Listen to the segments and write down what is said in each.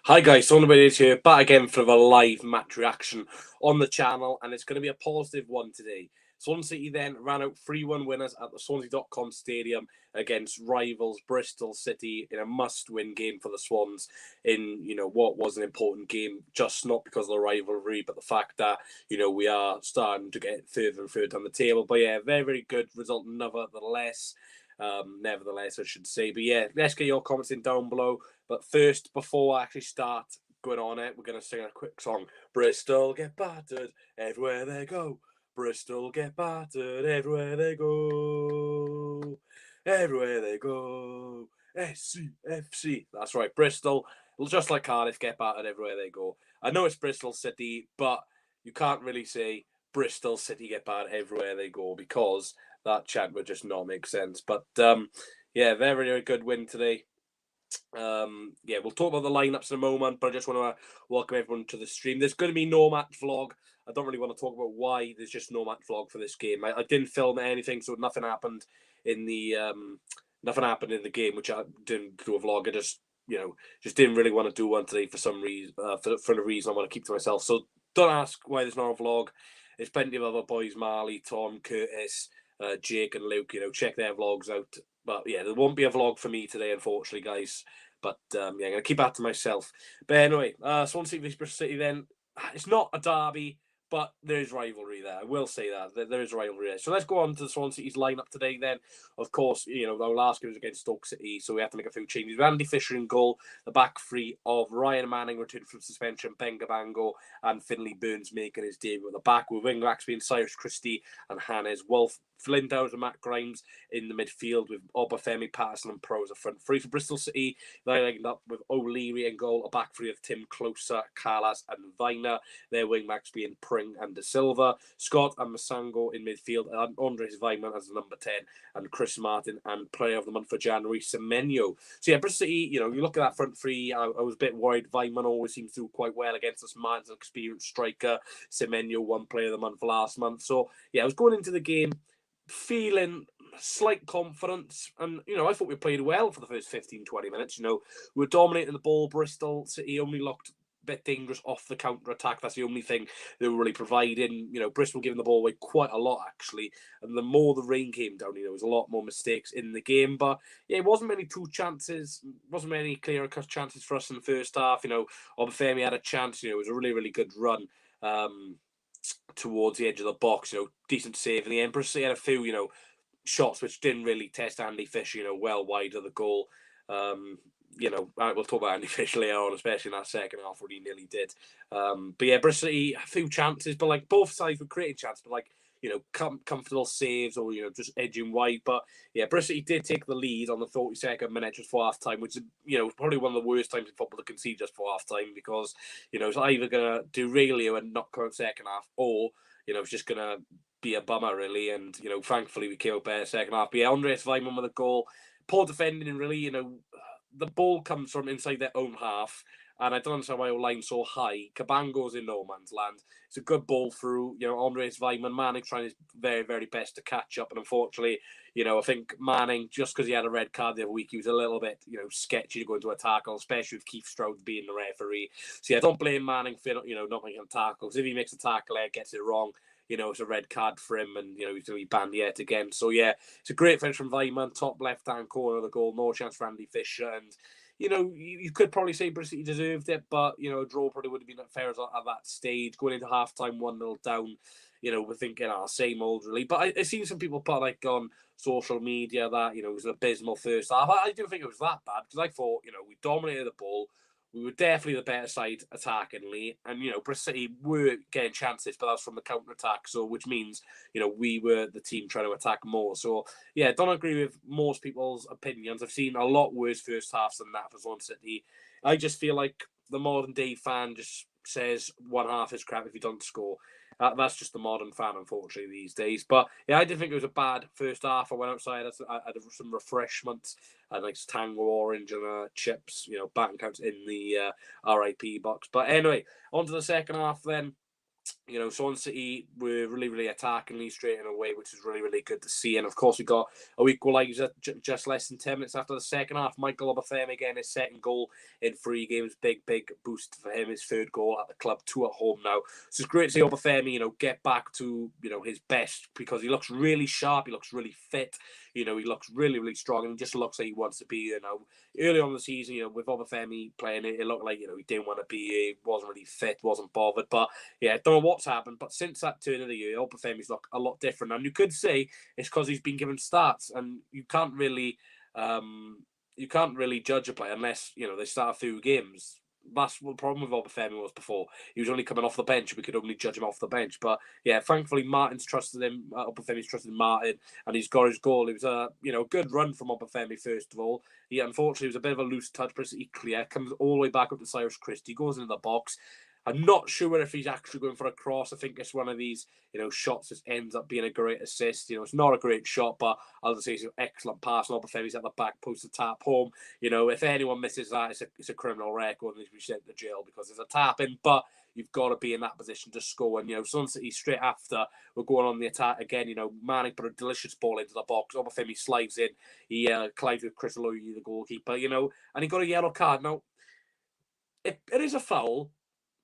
Hi guys, Sonny here, back again for the live match reaction on the channel, and it's going to be a positive one today. Swansea City then ran out 3-1 winners at the Swansea.com Stadium against rivals Bristol City in a must-win game for the Swans in, what was an important game, just not because of the rivalry, but the fact that, we are starting to get further and further down the table. But yeah, very, very good result nevertheless. Nevertheless, I should say. But yeah, let's get your comments in down below. But first, before I actually start going on it, we're going to sing a quick song. Bristol get battered everywhere they go. Bristol get battered everywhere they go. Everywhere they go. SCFC. That's right, Bristol. Just like Cardiff, get battered everywhere they go. I know it's Bristol City, but you can't really say Bristol City get battered everywhere they go because that chant would just not make sense. But yeah, very, very good win today. Yeah, we'll talk about the lineups in a moment, but I just want to welcome everyone to the stream. There's going to be no match vlog. I don't really want to talk about why there's just no match vlog for this game. I didn't film anything, so nothing happened in the game, which I didn't do a vlog. I just just didn't really want to do one today for some reason. For the reason I want to keep to myself. So don't ask why there's not a vlog. There's plenty of other boys: Marley, Tom, Curtis, Jake, and Luke. Check their vlogs out. But yeah, there won't be a vlog for me today, unfortunately, guys. But yeah, I'm going to keep that to myself. But anyway, Swansea vs Bristol City then. It's not a derby, but there is rivalry there. I will say that. There is rivalry there. So let's go on to the Swansea City's lineup today then. Of course, our last game was against Stoke City, so we have to make a few changes. Andy Fisher in goal. The back three of Ryan Manning returned from suspension, Ben Gabango, and Finley Burns making his debut at the back, with wing backs being Cyrus Christie and Hannes Wolf. Flinthouse and Matt Grimes in the midfield, with Obafemi, Patterson and Prose up front three. For Bristol City, they lined up with O'Leary in goal, a back three of Tim Closer, Callas and Viner. Their wing backs being Pring and De Silva. Scott and Masango in midfield, and Andres Weimann as the number 10, and Chris Martin, and player of the month for January, Semenyo. So yeah, Bristol City, you look at that front three, I was a bit worried. Weimann always seems to do quite well against us. Martin's an experienced striker. Semenyo won player of the month last month. So yeah, I was going into the game feeling slight confidence, and I thought we played well for the first 15-20 minutes. We were dominating the ball. Bristol City only looked a bit dangerous off the counter attack. That's the only thing they were really providing. Bristol giving the ball away quite a lot actually, and the more the rain came down, there was a lot more mistakes in the game. But yeah, it wasn't many wasn't many clear cut chances for us in the first half. Obafemi had a chance. It was a really, really good run towards the edge of the box, decent save. And the Empress had a few, shots which didn't really test Andy Fisher, well wide of the goal. We'll talk about Andy Fisher later on, especially in that second half where he nearly did. But yeah, Bristol, a few chances, but like both sides were creating chances, but like, comfortable saves or, just edging wide. But yeah, Bristol did take the lead on the 32nd minute just for half time, which is, probably one of the worst times in football to concede just for half time, because, it's either going to do really and not come out second half, or, it's just going to be a bummer, really. And, thankfully we came out better second half. But yeah, Andres Weimann with a goal. Poor defending, really, the ball comes from inside their own half, and I don't understand why our line's so high. Cabango's in no man's land. It's a good ball through. Andres Weimann, Manning trying his very, very best to catch up. And unfortunately, I think Manning, just because he had a red card the other week, he was a little bit, sketchy to go into a tackle, especially with Keith Stroud being the referee. So yeah, don't blame Manning for, not making a tackle. Because if he makes a tackle there, gets it wrong, it's a red card for him, and, he's going to be banned yet again. So, yeah, it's a great finish from Weimann, top left-hand corner of the goal, no chance for Andy Fisher. And, you could probably say Bristol deserved it, but, a draw probably would have been fair at that stage. Going into half-time 1-0 down, we're thinking, same old, really. But I've seen some people put, like, on social media that, it was an abysmal first half. I didn't think it was that bad, because I thought, we dominated the ball. We were definitely the better side attackingly, and Bristol City were getting chances, but that was from the counter attack. So, which means we were the team trying to attack more. So, yeah, don't agree with most people's opinions. I've seen a lot worse first halves than that for Swansea City. I just feel like the modern day fan just says one half is crap if you don't score. That's just the modern fan, unfortunately, these days. But yeah, I didn't think it was a bad first half. I went outside, I had some refreshments, and like Tango Orange and chips, bank accounts in the RIP box. But anyway, on to the second half then. Swansea City were really, really attackingly straight away, which is really, really good to see. And of course, we got a equaliser just less than 10 minutes after the second half. Michael Obafemi again, his second goal in 3 games. Big, big boost for him. His third goal at the club, 2 at home now. So it's great to see Obafemi, get back to, his best, because he looks really sharp. He looks really fit. He looks really, really strong, and he just looks like he wants to be, early on in the season, with Obafemi playing, it looked like, he didn't want to be, he wasn't really fit, wasn't bothered. But yeah, don't know what's happened, but since that turn of the year, Obafemi's looked a lot different. And you could say it's because he's been given starts, and you can't really judge a player unless they start a few games. That's what the problem with Obafemi was before. He was only coming off the bench. We could only judge him off the bench. But yeah, thankfully Martin's trusted him. Obafemi's trusted Martin, and he's got his goal. It was a good run from Obafemi. First of all, he unfortunately was a bit of a loose touch, pretty clear. Comes all the way back up to Cyrus Christie, goes into the box. I'm not sure if he's actually going for a cross. I think it's one of these, shots that ends up being a great assist. It's not a great shot, but I'll just say it's an excellent pass. And Obafemi's at the back post to tap home. If anyone misses that, it's a criminal record and he's be sent to jail because there's a tap in. But you've got to be in that position to score. And, Swansea City straight after we're going on the attack again. Manning put a delicious ball into the box. Obafemi slides in. He collides with Chris Lowy, the goalkeeper, and he got a yellow card. Now, it is a foul,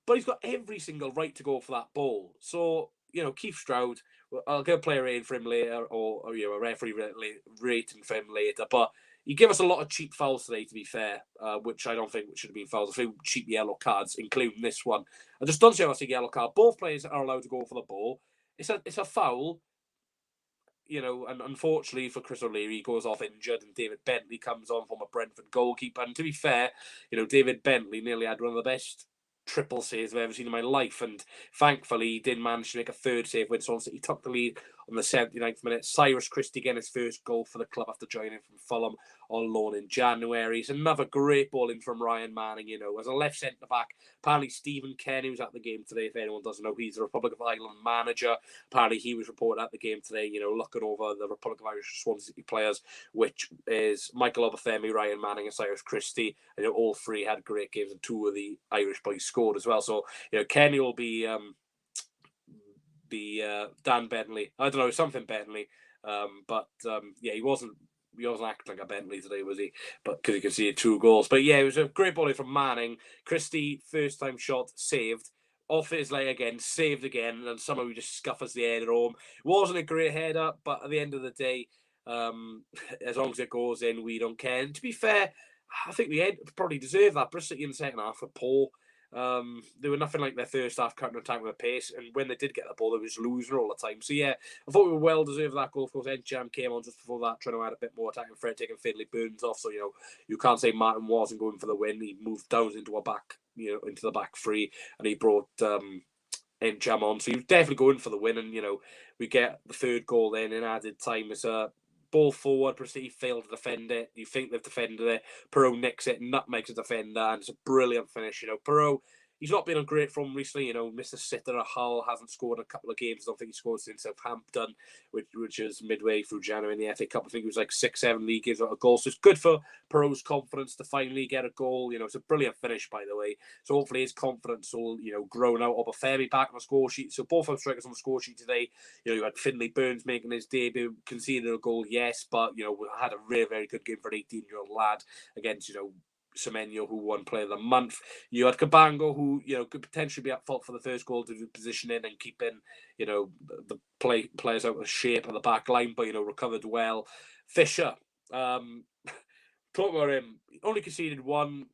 but he's got every single right to go for that ball. So, Keith Stroud, I'll get a player rating for him later, or a referee rating for him later. But he gave us a lot of cheap fouls today, to be fair, which I don't think should have been fouls. A few cheap yellow cards, including this one. I just don't see how it's a yellow card. Both players are allowed to go for the ball. It's a foul, and unfortunately for Chris O'Leary, he goes off injured, and David Bentley comes on from a Brentford goalkeeper. And to be fair, David Bentley nearly had one of the best triple saves I've ever seen in my life, and thankfully he did manage to make a third save when Swansea City took the lead on the 79th minute. Cyrus Christie again, his first goal for the club after joining from Fulham on loan in January. It's another great ball in from Ryan Manning, as a left centre back. Apparently Stephen Kenny was at the game today. If anyone doesn't know, he's the Republic of Ireland manager. Apparently he was reported at the game today, looking over the Republic of Irish Swansea City players, which is Michael Obafemi, Ryan Manning and Cyrus Christie. And all three had great games, and 2 of the Irish boys scored as well. So, Kenny will be Dan Bentley. I don't know, something Bentley. Yeah, he wasn't acting like a Bentley today, was he? But because you can see 2 goals. But yeah, it was a great volley from Manning. Christie, first time shot, saved. Off his leg again, saved again, and somehow he just scuffers the header home. It wasn't a great header, but at the end of the day, as long as it goes in, we don't care. And to be fair, I think we probably deserved that. Bristol City in the second half were poor. They were nothing like their first half counter attack with a pace, and when they did get the ball, they was losing all the time. So yeah, I thought we were well deserved that goal. Of course, Jam came on just before that, trying to add a bit more attacking threat, taking Fiddley Burns off. So you can't say Martin wasn't going for the win. He moved down into into the back 3, and he brought Jam on. So he was definitely going for the win, and we get the third goal then in added time. It's a ball forward, Bristol failed to defend it. You think they've defended it. Perot nicks it, nutmegs a defender, and it's a brilliant finish. Perot, he's not been a great form recently. Mr. Sitter at Hull hasn't scored a couple of games. I don't think he scored since Southampton, which is midway through January in the FA Cup. I think it was like 6-7 league games without a goal. So it's good for Perot's confidence to finally get a goal. It's a brilliant finish, by the way. So hopefully his confidence will, grow now. Obafemi back on the score sheet. So both of strikers on the score sheet today. You had Finlay Burns making his debut, conceded a goal, yes, but had a very, very good game for an 18-year-old lad against Semenyo, who won Player of the Month. You had Cabango, who could potentially be at fault for the first goal to do positioning and keeping the players out of shape on the back line, but recovered well. Fisher, talk about him. Only conceded 1.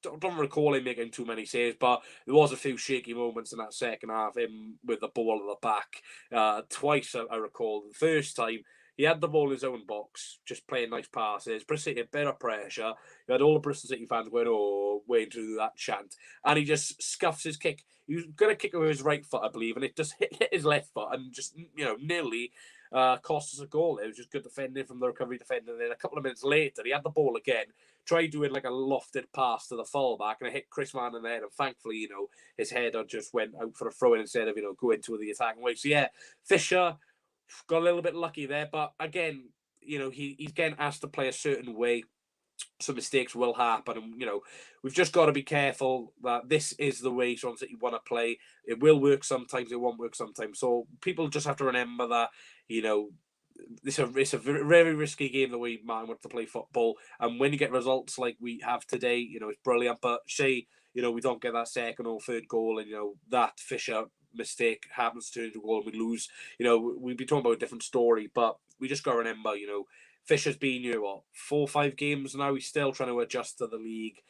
Don't recall him making too many saves, but there was a few shaky moments in that second half. Him with the ball at the back, twice I recall. The first time he had the ball in his own box, just playing nice passes. Bristol City a bit of pressure. You had all the Bristol City fans going, "Oh, waiting to do that chant," and he just scuffs his kick. He was going to kick it with his right foot, I believe, and it just hit his left foot and just nearly cost us a goal. It was just good defending from the recovery defender. And then a couple of minutes later, he had the ball again, tried doing like a lofted pass to the fullback, and it hit Chris Mann in the head. And thankfully, his header just went out for a throw in instead of going to the attacking way. So yeah, Fisher got a little bit lucky there, but again, he's getting asked to play a certain way. some mistakes will happen, and we've just got to be careful that this is the way Swansea City want to play. It will work sometimes, it won't work sometimes. So people just have to remember that it's a very risky game the way man wants to play football, and when you get results like we have today, it's brilliant. But say we don't get that second or third goal, and that Fisher mistake happens to turn into a goal and we lose. We'd be talking about a different story, but we just got to remember, Fisher's been here, 4 or 5 games now. He's still trying to adjust to the league.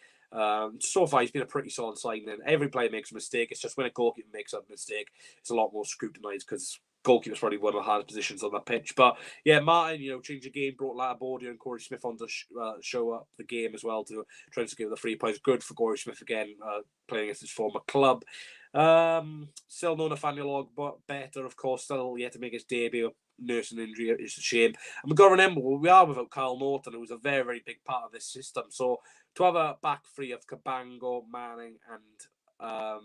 So far, he's been a pretty solid signing. Every player makes a mistake. It's just when a goalkeeper makes a mistake, it's a lot more scrutinised because goalkeeper's probably one of the hardest positions on the pitch. But yeah, Martin, changed the game, brought Latterbordia and Corey Smith on to show up the game as well to try to give the 3 points. Good for Corey Smith again, playing against his former club. Still no Nathaniel but better, of course, still yet to make his debut. Nursing injury, it's a shame. And we've got to remember, we are without Kyle Norton, who was a very, very big part of this system. So to have a back three of Cabango, Manning, and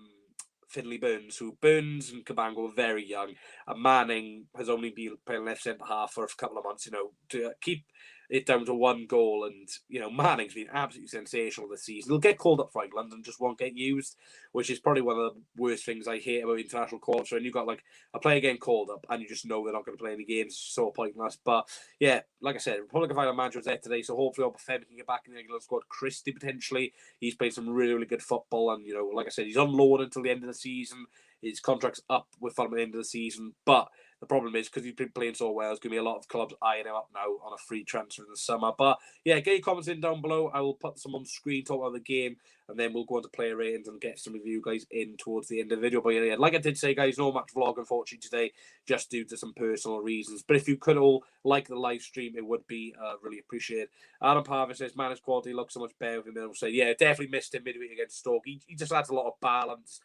Finley Burns, who Burns and Cabango are very young, and Manning has only been playing left centre half for a couple of months, to keep it down to 1 goal. And Manning's been absolutely sensational this season. He'll get called up for England and just won't get used, which is probably one of the worst things I hate about international calls. When you've got like a player getting called up and you just know they're not going to play any games, it's so pointless. But yeah, like I said, Republic of Ireland manager was there today, so hopefully Obafemi can get back in the England squad. Christie potentially, he's played some really, really good football, and like I said, he's on loan until the end of the season. His contract's up with Fulham at the end of the season, but the problem is because he's been playing so well, there's going to be a lot of clubs eyeing him up now on a free transfer in the summer. But yeah, get your comments in down below. I will put some on screen, talk about the game, and then we'll go on to player ratings and get some of you guys in towards the end of the video. But yeah, like I did say, guys, no match vlog unfortunately today, just due to some personal reasons. But if you could all like the live stream, it would be really appreciated. Adam Parver says, man, his quality looks so much better with him. I'll say, yeah, definitely missed him midweek against Stoke. He just adds a lot of balance.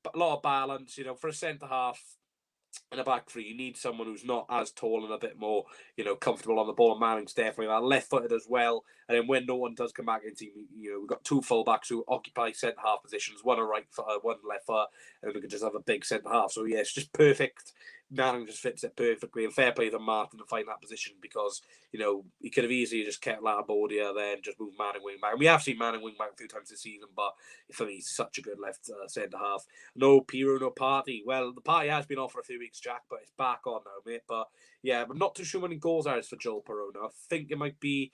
But a lot of balance, for a centre half in a back three, you need someone who's not as tall and a bit more, comfortable on the ball. And Manning's definitely that, left-footed as well. And then when no one does come back into, we've got 2 full-backs who occupy centre half positions, one a right footer, one left footer, and we can just have a big centre half. So yeah, it's just perfect. Manning just fits it perfectly, and fair play to Martin to find that position because he could have easily just kept Latterbordia there and just moved Manning wing back. And we have seen Manning wing back a few times this season, but for me, he's such a good left centre half. No Piru, no Party. Well, the party has been off for a few weeks, Jack, but it's back on now, mate. But yeah, I'm not too sure how many goals there is for Joel Perona. I think it might be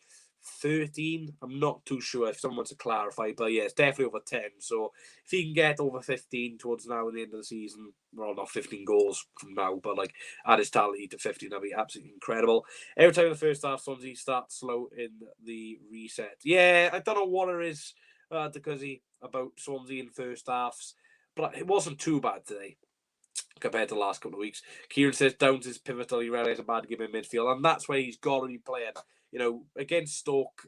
13. I'm not too sure if someone wants to clarify, but yeah, it's definitely over 10. So if he can get over 15 towards now and the end of the season, well, not 15 goals from now, but like add his tally to 15, that'd be absolutely incredible. Every time in the first half, Swansea starts slow in the reset. Yeah, I don't know what it is, Decozy, about Swansea in first halves, but it wasn't too bad today compared to the last couple of weeks. Kieran says Downs is pivotal. He realised a bad game in midfield, and that's where he's got to be playing. Against Stoke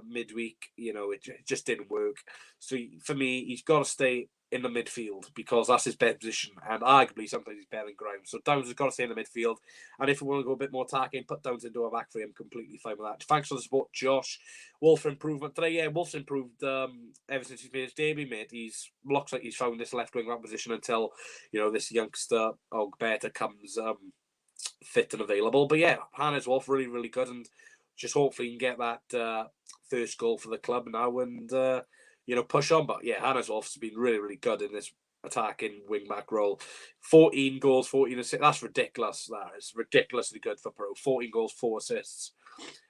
midweek, it just didn't work. So for me, he's got to stay in the midfield because that's his best position, and arguably sometimes he's better than ground. So Downs has got to stay in the midfield, and if we want to go a bit more attacking, put Downs into a back three. I'm completely fine with that. Thanks for the support, Josh. Wolf improvement today. Yeah, Wolf's improved ever since he's made his debut, mate. He's looks like he's found this left wing back position until this youngster Ogberta comes fit and available. But yeah, Hannes Wolf really, really good, and just hopefully he can get that first goal for the club now and push on. But yeah, Hannes Wolf's been really, really good in this attacking wing back role. 14 goals, 14 assists. That's ridiculous. That is ridiculously good for Pro. 14 goals, 4 assists.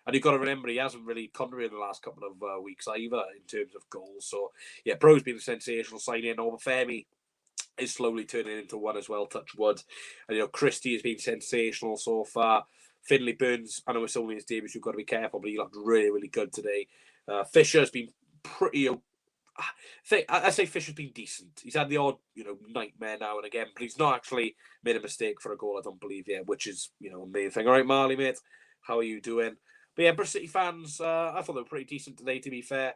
And you've got to remember he hasn't really contributed in the last couple of weeks either in terms of goals. So yeah, Pro's been a sensational signing. Obafemi is slowly turning into one as well, touch wood. And Christie has been sensational so far. Finley Burns, I know it's only his debut, so you've got to be careful, but he looked really, really good today. Fisher has been pretty. I say Fisher's been decent. He's had the odd, nightmare now and again, but he's not actually made a mistake for a goal, I don't believe yet, which is, a main thing. All right, Marley, mate, how are you doing? But yeah, Bristol City fans, I thought they were pretty decent today, to be fair.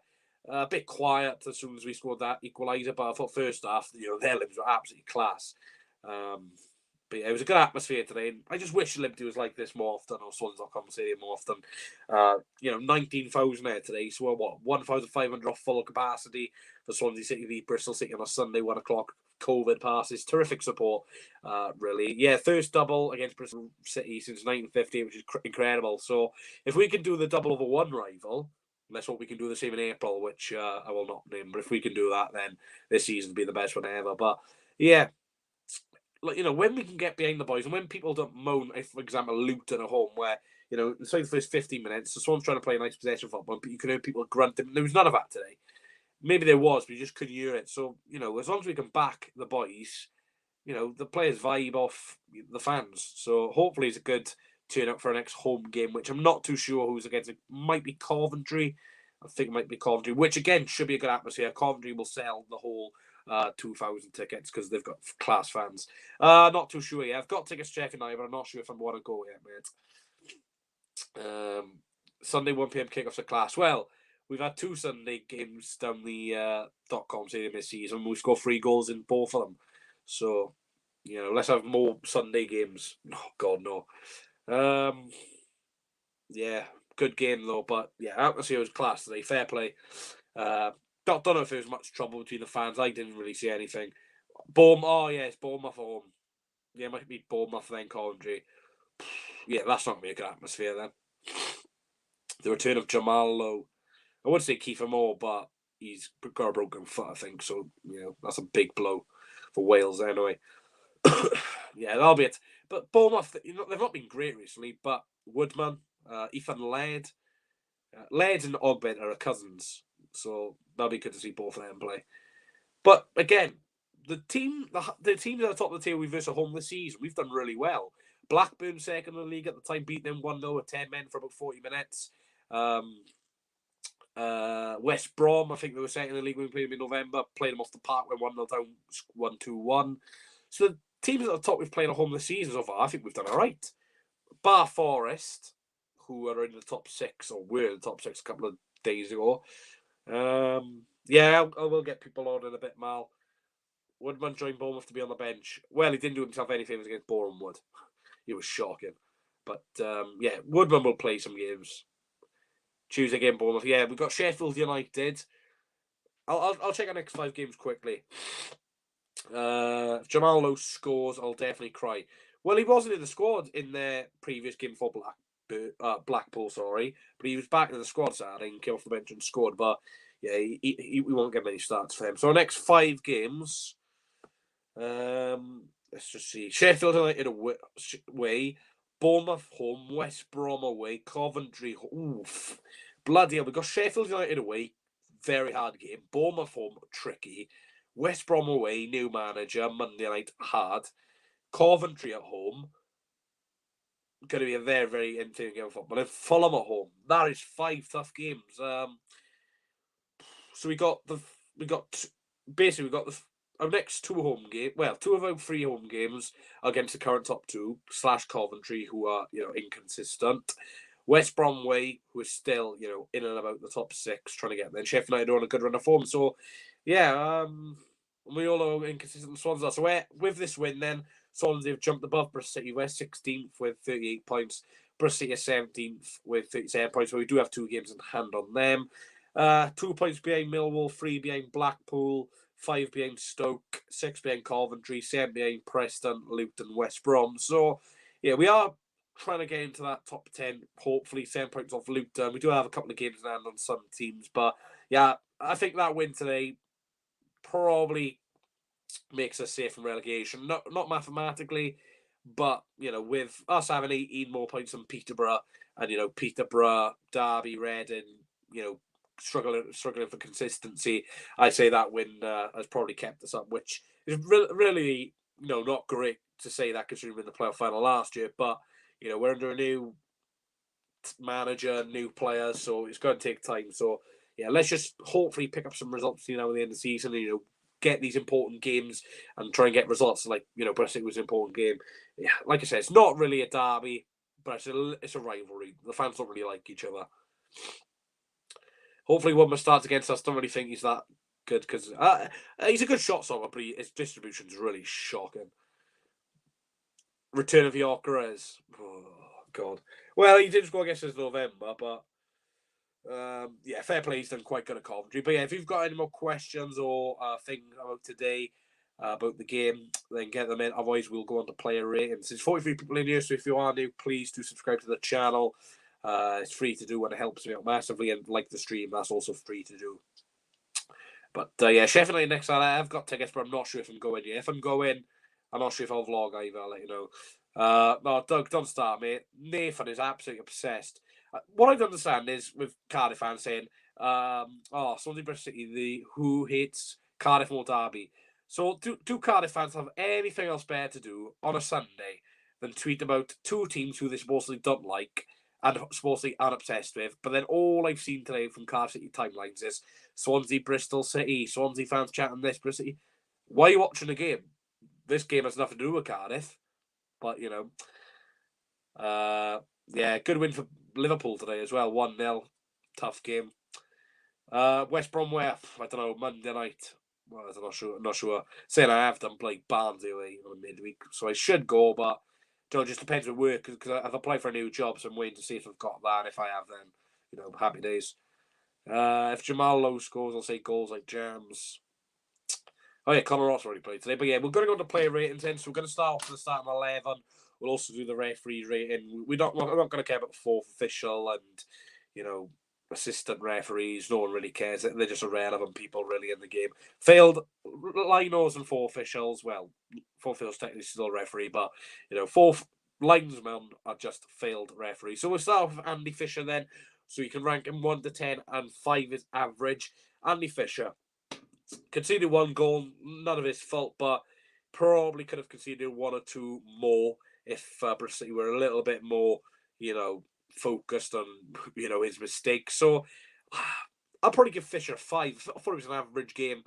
A bit quiet as soon as we scored that equaliser, but I thought first half, their limbs were absolutely class. But yeah, it was a good atmosphere today. And I just wish Liberty was like this more often, or Swans.com Stadium more often. 19,000 there today, so what, 1,500 off full capacity for Swansea City v Bristol City on a Sunday, 1 o'clock. COVID passes, terrific support, really. Yeah, first double against Bristol City since 1950, which is incredible. So if we can do the double of a one rival, Let's hope we can do the same in April, which I will not name. But if we can do that, then this season will be the best one ever. But yeah, like, when we can get behind the boys and when people don't moan, if, for example, Luton at home, where, inside the first 15 minutes, the Swans trying to play a nice possession football, but you can hear people grunting. There was none of that today. Maybe there was, but you just couldn't hear it. So, as long as we can back the boys, the players vibe off the fans. So hopefully it's a good turnout for our next home game, which I'm not too sure who's against. It might be Coventry. I think it might be Coventry, which again should be a good atmosphere. Coventry will sell the whole 2,000 tickets because they've got class fans. Not too sure yet. I've got tickets to check now, but I'm not sure if I want to go yet, mate. Sunday 1 p.m. kickoffs at class. Well, we've had 2 Sunday games down the .com stadium this season. We scored 3 goals in both of them. So, let's have more Sunday games. Oh, God, no. Yeah, good game, though. But, yeah, atmosphere was class today. Fair play. Don't know if there was much trouble between the fans. I didn't really see anything. It's Bournemouth at home. Yeah, it might be Bournemouth, then Coventry. Yeah, that's not going to be a good atmosphere, then. The return of Jamal Lowe. I would say Kiefer Moore, but he's got a broken foot, I think. So, that's a big blow for Wales anyway. Yeah, that'll be it. But Bournemouth, they've not been great recently, but Woodman, Ethan Laird, Laird and Ogbed are cousins. So that'll be good to see both of them play. But again, the teams at the top of the table we've versed at home this season, we've done really well. Blackburn second in the league at the time, beating them 1-0 with 10 men for about 40 minutes. West Brom, I think they were second in the league when we played them in November, played them off the park when 1-0 down, 1-2-1. So the teams at the top we've played at home this season so far, I think we've done all right. Bar Forest, who are in the top 6, or were in the top 6 a couple of days ago. Yeah, I will get people on in a bit, Mal. Woodman joined Bournemouth to be on the bench. Well, he didn't do himself any favours against Bournemouth. He was shocking. But, yeah, Woodman will play some games. Tuesday game, Bournemouth. Yeah, we've got Sheffield United. I'll check our next 5 games quickly. If Jamal Lowe scores, I'll definitely cry. Well, he wasn't in the squad in their previous game for Blackpool, sorry. But he was back in the squad Saturday and came off the bench and scored. But, yeah, we won't get many starts for him. So, our next 5 games... let's just see. Sheffield United away, Bournemouth home, West Brom away, Coventry. Oof, bloody hell! We got Sheffield United away, very hard game. Bournemouth home, tricky. West Brom away, new manager, Monday night, hard. Coventry at home, going to be a very, very entertaining game of football. And Fulham at home, that is 5 tough games. So we got our next 2 home games. Well, 2 of our 3 home games against the current top 2 / Coventry, who are inconsistent. West Bromway, who is still in and about the top 6, trying to get there. And Sheffield United are on a good run of form. So yeah, we all know inconsistent Swans are. So with this win, then Swansea have jumped above Bristol City. We're 16th with 38 points. Bristol City are 17th with 37 points. So we do have 2 games in hand on them. 2 points behind Millwall, 3 behind Blackpool, 5 behind Stoke, 6 behind Coventry, 7 behind Preston, Luton, West Brom. So, yeah, we are trying to get into that top 10, hopefully 7 points off Luton. We do have a couple of games in hand on some teams, but yeah, I think that win today probably makes us safe from relegation. Not mathematically, but, with us having 18 more points than Peterborough, and, Peterborough, Derby, Reading, struggling for consistency, I'd say that win has probably kept us up, which is really, not great to say that considering we're in the playoff final last year, but, we're under a new manager, new players, so it's going to take time. So, yeah, let's just hopefully pick up some results, at the end of the season, and, get these important games and try and get results like, Bristol was an important game. Yeah, like I said, it's not really a derby, but it's a rivalry. The fans don't really like each other. Hopefully Woodman starts against us. Don't really think he's that good because he's a good shot stopper, but his distribution's really shocking. Return of Yorkerez. Oh, God. Well, he did score against us in November, but yeah, fair play. He's done quite good at Coventry. But yeah, if you've got any more questions or things about today, about the game, then get them in. Otherwise, we'll go on to player ratings. There's 43 people in here, so if you are new, please do subscribe to the channel. It's free to do and it helps me out massively. And like the stream, that's also free to do. But yeah, Sheffield United next Saturday. I've got tickets, but I'm not sure if I'm going yet. If I'm going, I'm not sure if I'll vlog either. I'll let you know. No, Doug, don't start, mate. Nathan is absolutely obsessed. What I don't understand is with Cardiff fans saying, Swansea Bristol City, who hates Cardiff more Derby. So do Cardiff fans have anything else better to do on a Sunday than tweet about two teams who they supposedly don't like and supposedly are obsessed with? But then all I've seen today from Cardiff City timelines is Swansea Bristol City, Swansea fans chatting this, Bristol City. Why are you watching the game? This game has nothing to do with Cardiff. But, yeah, good win for Liverpool today as well. 1-0. Tough game. West Bromway, I don't know, Monday night. Well, I'm not sure. Saying I have done play Barnsley away on midweek, so I should go, but it just depends on work, because I've applied for a new job, so I'm waiting to see if I've got that. If I have, then, happy days. If Jamal Lowe scores, I'll say goals like Jams. Oh, yeah, Conor Ross already played today. But yeah, we're going to go to player ratings then. So we're going to start off with the starting 11. We'll also do the referee rating. We're not going to care about the fourth official and, assistant referees. No one really cares. They're just irrelevant people, really, in the game. Failed linos and four officials. Well, four officials technically still referee, but, fourth linesmen are just failed referees. So we'll start off with Andy Fisher then. So you can rank him 1 to 10, and 5 is average. Andy Fisher conceded 1 goal, none of his fault, but probably could have conceded 1 or 2 more if Bristol City were a little bit more, focused on, his mistakes. So I'll probably give Fisher a 5. I thought it was an average game,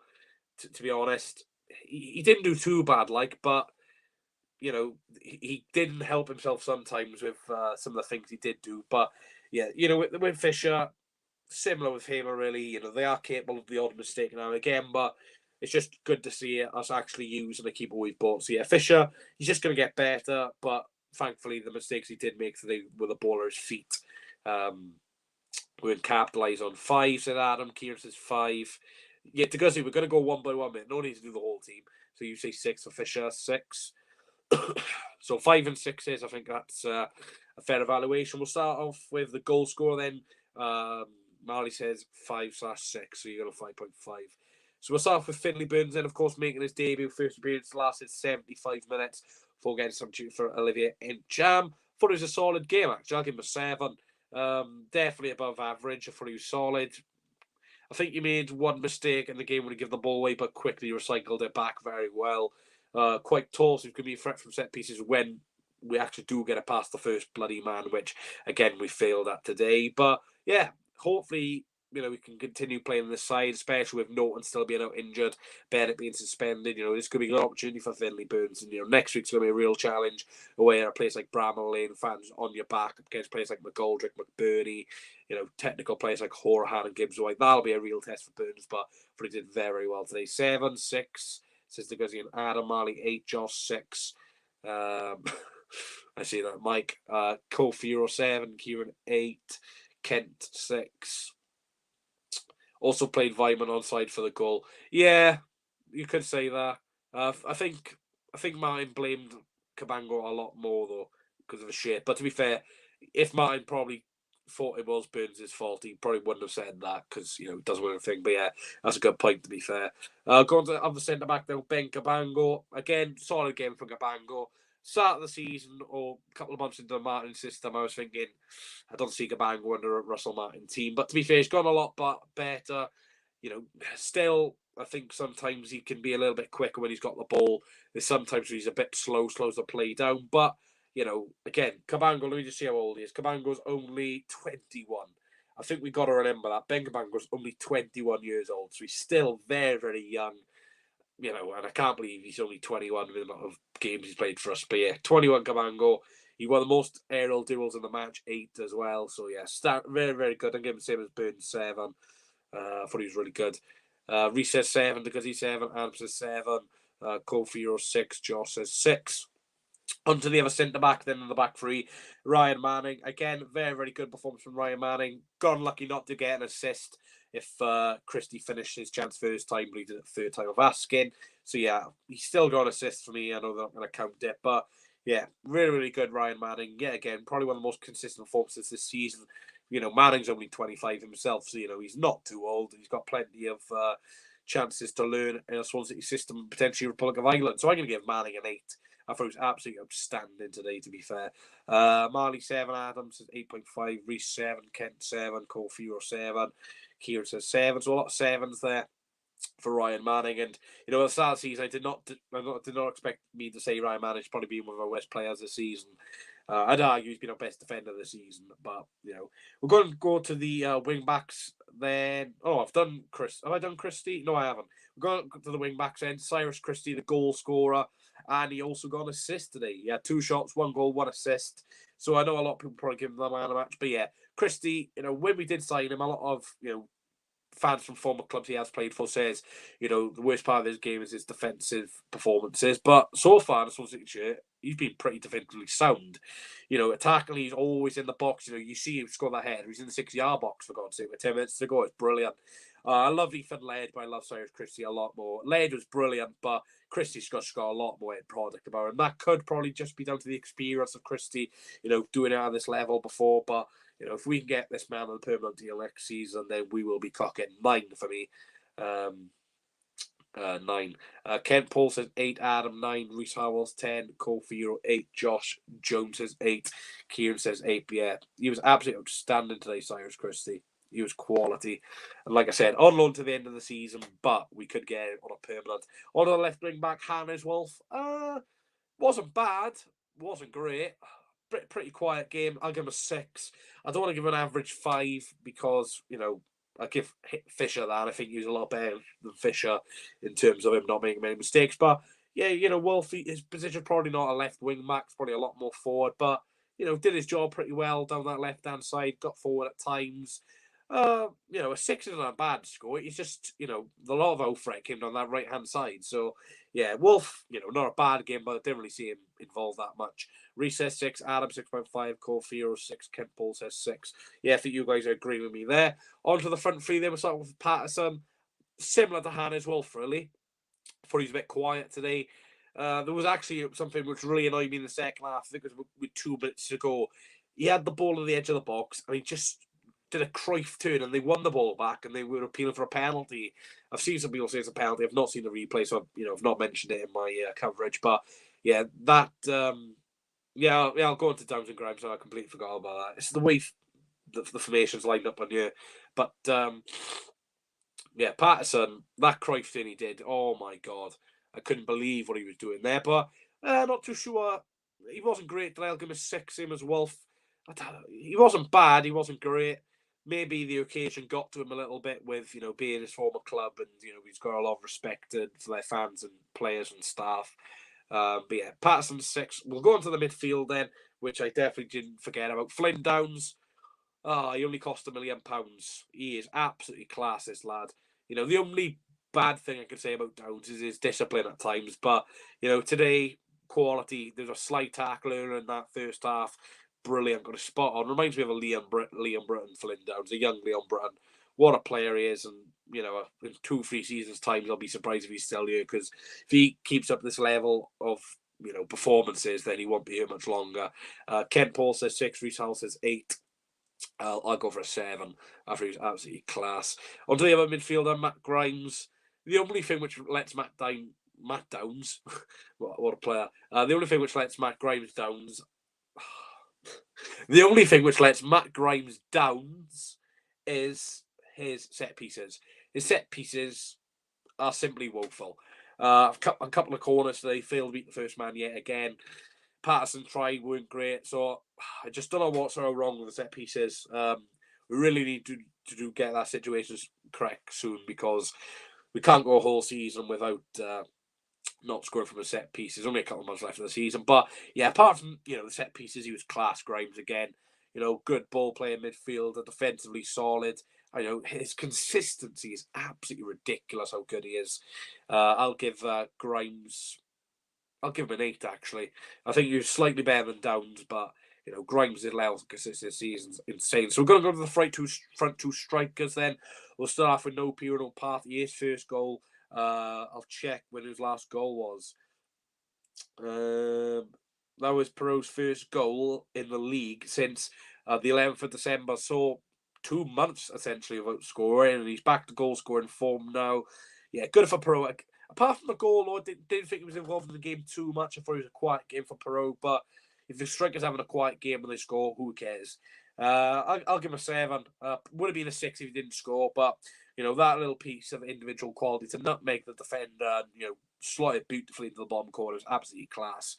to be honest. He didn't do too bad, but, he didn't help himself sometimes with some of the things he did do. But, yeah, with Fisher, similar with him, really. They are capable of the odd mistake now and again, but it's just good to see us actually using the keeper we've bought. So yeah, Fisher, he's just going to get better, but thankfully the mistakes he did make today with the ball at his feet, we're capitalise on. 5, said Adam. Kieran says 5. Yeah, to go see, we're going to go 1 by 1 minute. No need to do the whole team. So you say 6 for Fisher, 6. So 5 and 6 is, I think that's a fair evaluation. We'll start off with the goal scorer then. Marley says 5/6, so you got a 5.5. So we'll start off with Finlay Burns then, of course, making his debut. First appearance lasted 75 minutes before getting substitute for Olivier Ntcham. Thought it was a solid game, actually. I'll give him a 7. Definitely above average. I thought he was solid. I think he made one mistake in the game when he gave the ball away, but quickly recycled it back very well. Quite tall, so he could be a threat from set pieces when we actually do get it past the first bloody man, which, again, we failed at today. But, yeah, hopefully, we can continue playing this side, especially with Norton still being out injured, Bennett being suspended. This could be a good opportunity for Finlay Burns. And, next week's going to be a real challenge away at a place like Bramall Lane, fans on your back against players like McGoldrick, McBurney, technical players like Horahan and Gibbs White. That'll be a real test for Burns, but he did very well today. 7, 6, says the Guzzi and Adam. Marley 8, Josh 6. I see that. Mike, Kofi 7, Kieran 8, Kent 6. Also played Vyman onside for the goal. Yeah, you could say that. I think Martin blamed Cabango a lot more though because of the shit. But to be fair, if Martin probably thought it was Burns' fault, he probably wouldn't have said that because he doesn't win anything. But yeah, that's a good point to be fair. Going to the other centre back though, Ben Cabango. Again, solid game for Cabango. Start of the season or a couple of months into the Martin system, I was thinking I don't see Cabango under a Russell Martin team. But to be fair, he's gone a lot better. Still, I think sometimes he can be a little bit quicker when he's got the ball. There's sometimes he's a bit slows the play down. But, again, Cabango, let me just see how old he is. Cabango's only 21. I think we got to remember that. Ben Cabango's only 21 years old. So he's still very, very young. And I can't believe he's only 21 with the amount of games he's played for us. But yeah, 21 Cabango. He won the most aerial duels in the match, 8 as well. So yeah, very, very good. I'm giving him the same as Burns, 7. I thought he was really good. Reese says 7, because he's 7. Adam says 7. Kofi 6. Josh says 6. On to the other centre back, then in the back 3, Ryan Manning. Again, very, very good performance from Ryan Manning. Got unlucky not to get an assist if Christie finished his chance first time, but he did it third time of asking. So yeah, he's still got an assist for me. I know they're not going to count it, but Yeah, really, really good, Ryan Manning. Yeah, again, probably one of the most consistent performances this season. Manning's only 25 himself, so, he's not too old. He's got plenty of chances to learn in a Swansea City system, potentially Republic of Ireland. So I'm going to give Manning an 8. I thought he was absolutely outstanding today, to be fair. Marley 7, Adams is 8.5, Reece 7, Kent 7, Kofi 7, Kieran says 7. So a lot of 7s there for Ryan Manning. And at the start of the season, I did not expect me to say Ryan Manning's probably been one of our best players this season. I'd argue he's been our best defender this season, but we're going to go to the wing backs. Then I've done Chris. Have I done Christie? No, I haven't. We're going to the wing backs then. Cyrus Christie, the goal scorer, and he also got an assist today. He had 2 shots, 1 goal, 1 assist. So I know a lot of people probably give him the man of the match, but yeah, Christie. When we did sign him, a lot of fans from former clubs he has played for says, the worst part of his game is his defensive performances. But so far in the Swansea shirt, he's been pretty defensively sound. Attacking, he's always in the box. You see him score that header. He's in the 6-yard box, for God's sake, with 10 minutes to go. It's brilliant. I love Ethan Laird, but I love Cyrus Christie a lot more. Laird was brilliant, but Christie's got a lot more end product about him. That could probably just be down to the experience of Christie, doing it at this level before. But if we can get this man on a permanent deal next season, then we will be clocking 9 for me. 9. Kent Paul says 8, Adam 9, Reece Howells 10, Kofi 8, Josh Jones says 8, Kieran says 8. Yeah, he was absolutely outstanding today, Cyrus Christie. He was quality. And like I said, on loan to the end of the season, but we could get it on a permanent. On the left wing back, Hannes Wolf. Wasn't bad, wasn't great. Pretty quiet game. I'll give him a 6. I don't want to give him an average 5 because, I give Fisher that. I think he was a lot better than Fisher in terms of him not making many mistakes. But yeah, Wolf, his position probably not a left wing back, probably a lot more forward. But did his job pretty well down that left hand side. Got forward at times. A 6 isn't a bad score. It's just the lot of outthreat came down that right hand side. So yeah, Wolf, not a bad game, but I didn't really see him involved that much. Reece says 6, Adam 6.5, Kofi 6, Kent Paul says 6. Yeah, I think you guys are agreeing with me there. On to the front three, then we'll start with Patterson. Similar to Hannes Wolf, really. Thought he was a bit quiet today. There was actually something which really annoyed me in the second half. I think it was with 2 minutes to go. He had the ball at the edge of the box, and he just did a Cruyff turn, and they won the ball back, and they were appealing for a penalty. I've seen some people say it's a penalty. I've not seen the replay, so I've not mentioned it in my coverage. But yeah, that I'll go into Downs and Grimes. So I completely forgot about that. It's the way the formations lined up on you, but yeah, Patterson, that Cruyff thing he did. Oh my God, I couldn't believe what he was doing there. But not too sure. He wasn't great. I'll give him a 6. Him as Wolf. He wasn't bad. He wasn't great. Maybe the occasion got to him a little bit with being his former club, and he's got a lot of respect for their fans and players and staff. But yeah, Patterson 6. We'll go on to the midfield then, which I definitely didn't forget about. Flynn Downs. He only cost £1 million. He is absolutely class, this lad. The only bad thing I can say about Downs is his discipline at times. But, today, quality, there's a slight tackler in that first half. Brilliant, got a spot on. Reminds me of a Liam Britton, Flynn Downs, a young Liam Britton. What a player he is. And, in 2-3 seasons' time, I'll be surprised if he's still here. Because if he keeps up this level of, performances, then he won't be here much longer. Kent Paul says 6, Reece Howell says 8. I'll go for a 7 after he's absolutely class. On to the other midfielder, Matt Grimes. The only thing which lets Matt Downs, what a player. The only thing which lets Matt Grimes Downs, the only thing which lets Matt Grimes Downs is his set pieces. His set pieces are simply woeful. A couple of corners today, failed to beat the first man yet again. Patterson tried, weren't great. So I just don't know what's so wrong with the set pieces. We really need to get that situation correct soon, because we can't go a whole season without not scoring from a set piece. There's only a couple of months left of the season. But yeah, apart from the set pieces, he was class. Grimes again. Good ball playing midfielder, defensively solid. His consistency is absolutely ridiculous. How good he is. I'll give Grimes. I'll give him an 8, actually. I think he was slightly better than Downs, but Grimes' level of consistency is insane. So we're going to go to the front two strikers then. We'll start off with no Piero, no Partey. His first goal. I'll check when his last goal was. that was Perot's first goal in the league since the 11th of December. So 2 months essentially without scoring, and he's back to goal scoring form now. Yeah, good for Perot. Apart from the goal, I didn't think he was involved in the game too much. I thought it was a quiet game for Perot, but if the striker's having a quiet game and they score, who cares? I'll give him a 7. Would have been a 6 if he didn't score, but that little piece of individual quality to nutmeg the defender and slot it beautifully into the bottom corner is absolutely class.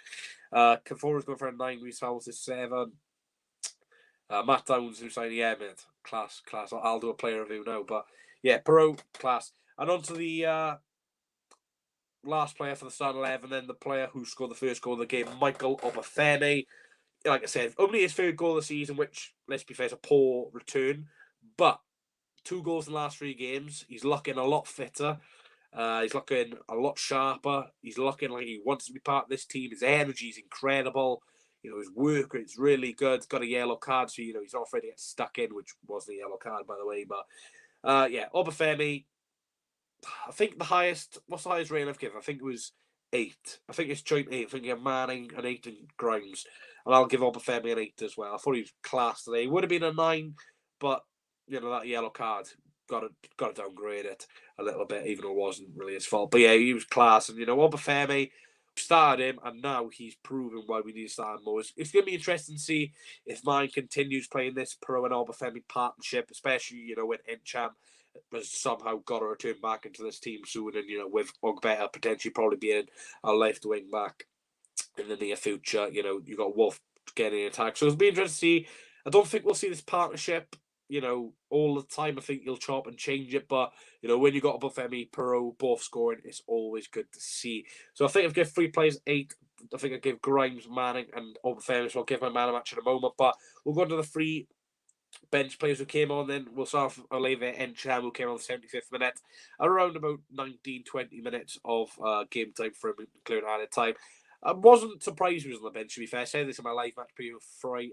Kafura's going for a 9, Reece Howells is 7. Matt Downs who's saying, yeah, mate, class. I'll do a player review now, but yeah, Perot, class. And on to the last player for the starting 11, then the player who scored the first goal of the game, Michael Obafemi. Like I said, only his third goal of the season, which, let's be fair, is a poor return, but 2 goals in the last 3 games. He's looking a lot fitter. He's looking a lot sharper. He's looking like he wants to be part of this team. His energy is incredible. His work rate's really good. He's got a yellow card, so he's not afraid to get stuck in, which was the yellow card, by the way. But yeah, Obafemi, I think the highest. What's the highest rating I've given? I think it was 8. I think it's joint 8. I think you're Manning an 8 and Grimes, and I'll give Obafemi an 8 as well. I thought he was class today. He would have been a 9, but that yellow card got to downgrade it a little bit, even though it wasn't really his fault. But yeah, he was class, and Obafemi started him, and now he's proven why we need to start him more. It's going to be interesting to see if mine continues playing this Perot and Obafemi partnership, especially when Encham has somehow got to return back into this team soon, and with Ogbeta potentially probably being a left wing back in the near future. You got Wolf getting attack, so it'll be interesting to see. I don't think we'll see this partnership all the time. I think you'll chop and change it, but when you got Obafemi, Perot both scoring, it's always good to see. So I think I've given 3 players 8. I think I give Grimes, Manning, and Obafemi, so I'll give my man a match in a moment. But we'll go on to the 3 bench players who came on. Then we'll start with Olave Encham, who came on the 75th minute, around about 19-20 minutes of game time for him, including added time. I wasn't surprised he was on the bench, to be fair. I said this in my live match preview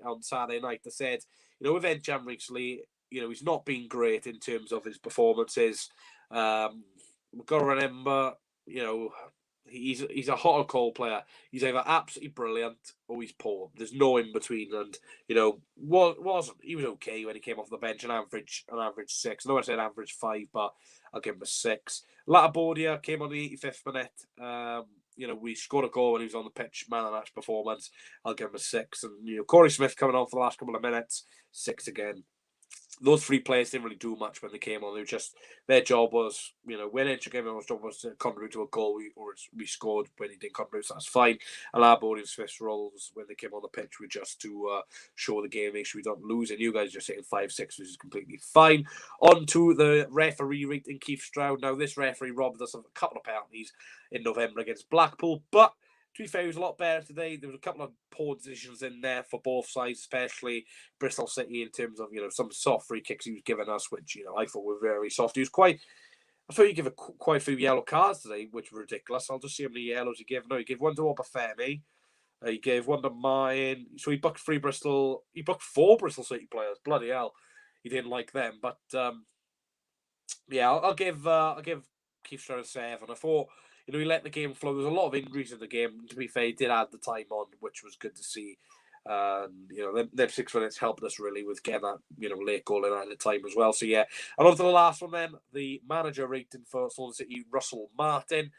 on Saturday night. I said, with Encham recently, he's not been great in terms of his performances. We've got to remember, he's a hot or cold player. He's either absolutely brilliant or he's poor. There's no in between. And he was okay when he came off the bench. An average 6. I know I said average 5, but I'll give him a 6. Latabordia came on the 85th minute. We scored a goal when he was on the pitch, man of the match performance. I'll give him a 6. And Corey Smith coming on for the last couple of minutes, 6 again. Those 3 players didn't really do much when they came on. They were just, their job was, when Encham came on, his job was to contribute to a goal. We scored when he didn't contribute, so that's fine. And our Body and Smith's roles when they came on the pitch were just to show the game, make sure we don't lose. And you guys are just saying 5-6, which is completely fine. On to the referee rating, Keith Stroud. Now, this referee robbed us of a couple of penalties in November against Blackpool, but to be fair, he was a lot better today. There was a couple of poor decisions in there for both sides, especially Bristol City in terms of some soft free kicks he was giving us, which I thought were very soft. I thought he gave quite a few yellow cards today, which were ridiculous. I'll just see how many yellows he gave. No, he gave one to Obafemi. He gave one to mine. So he booked 4 Bristol City players. Bloody hell, he didn't like them. But yeah, I'll give Keith Stroud a 7. I thought. He let the game flow. There's a lot of injuries in the game. To be fair, he did add the time on, which was good to see. And, them 6 minutes helped us really with getting that, late goal in at the time as well. So, yeah. And on to the last one then, the manager rating for Swansea City, Russell Martin.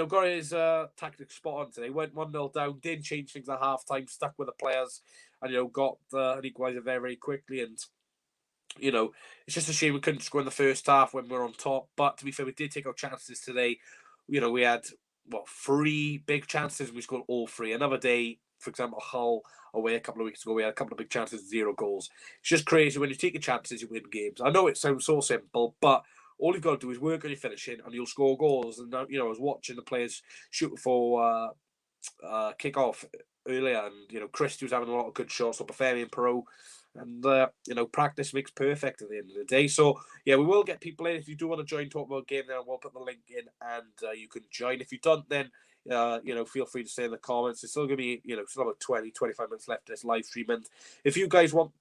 Got his tactics spot on today. Went 1-0 down, didn't change things at half-time, stuck with the players, and, got an equaliser very, very quickly. And, it's just a shame we couldn't score in the first half when we were on top. But to be fair, we did take our chances today. We had 3 big chances and we scored all 3. Another day, for example, Hull away a couple of weeks ago, we had a couple of big chances, 0 goals. It's just crazy. When you take your chances, you win games. I know it sounds so simple, but all you've got to do is work on your finishing and you'll score goals. And, I was watching the players shoot for kick-off earlier, and, Christie was having a lot of good shots, so Obafemi and Perot. And, practice makes perfect at the end of the day. So, yeah, we will get people in. If you do want to join Talk About Game, then we'll put the link in and you can join. If you don't, then, feel free to say in the comments. It's still going to be, still about 20-25 minutes left of this live stream. And if you guys want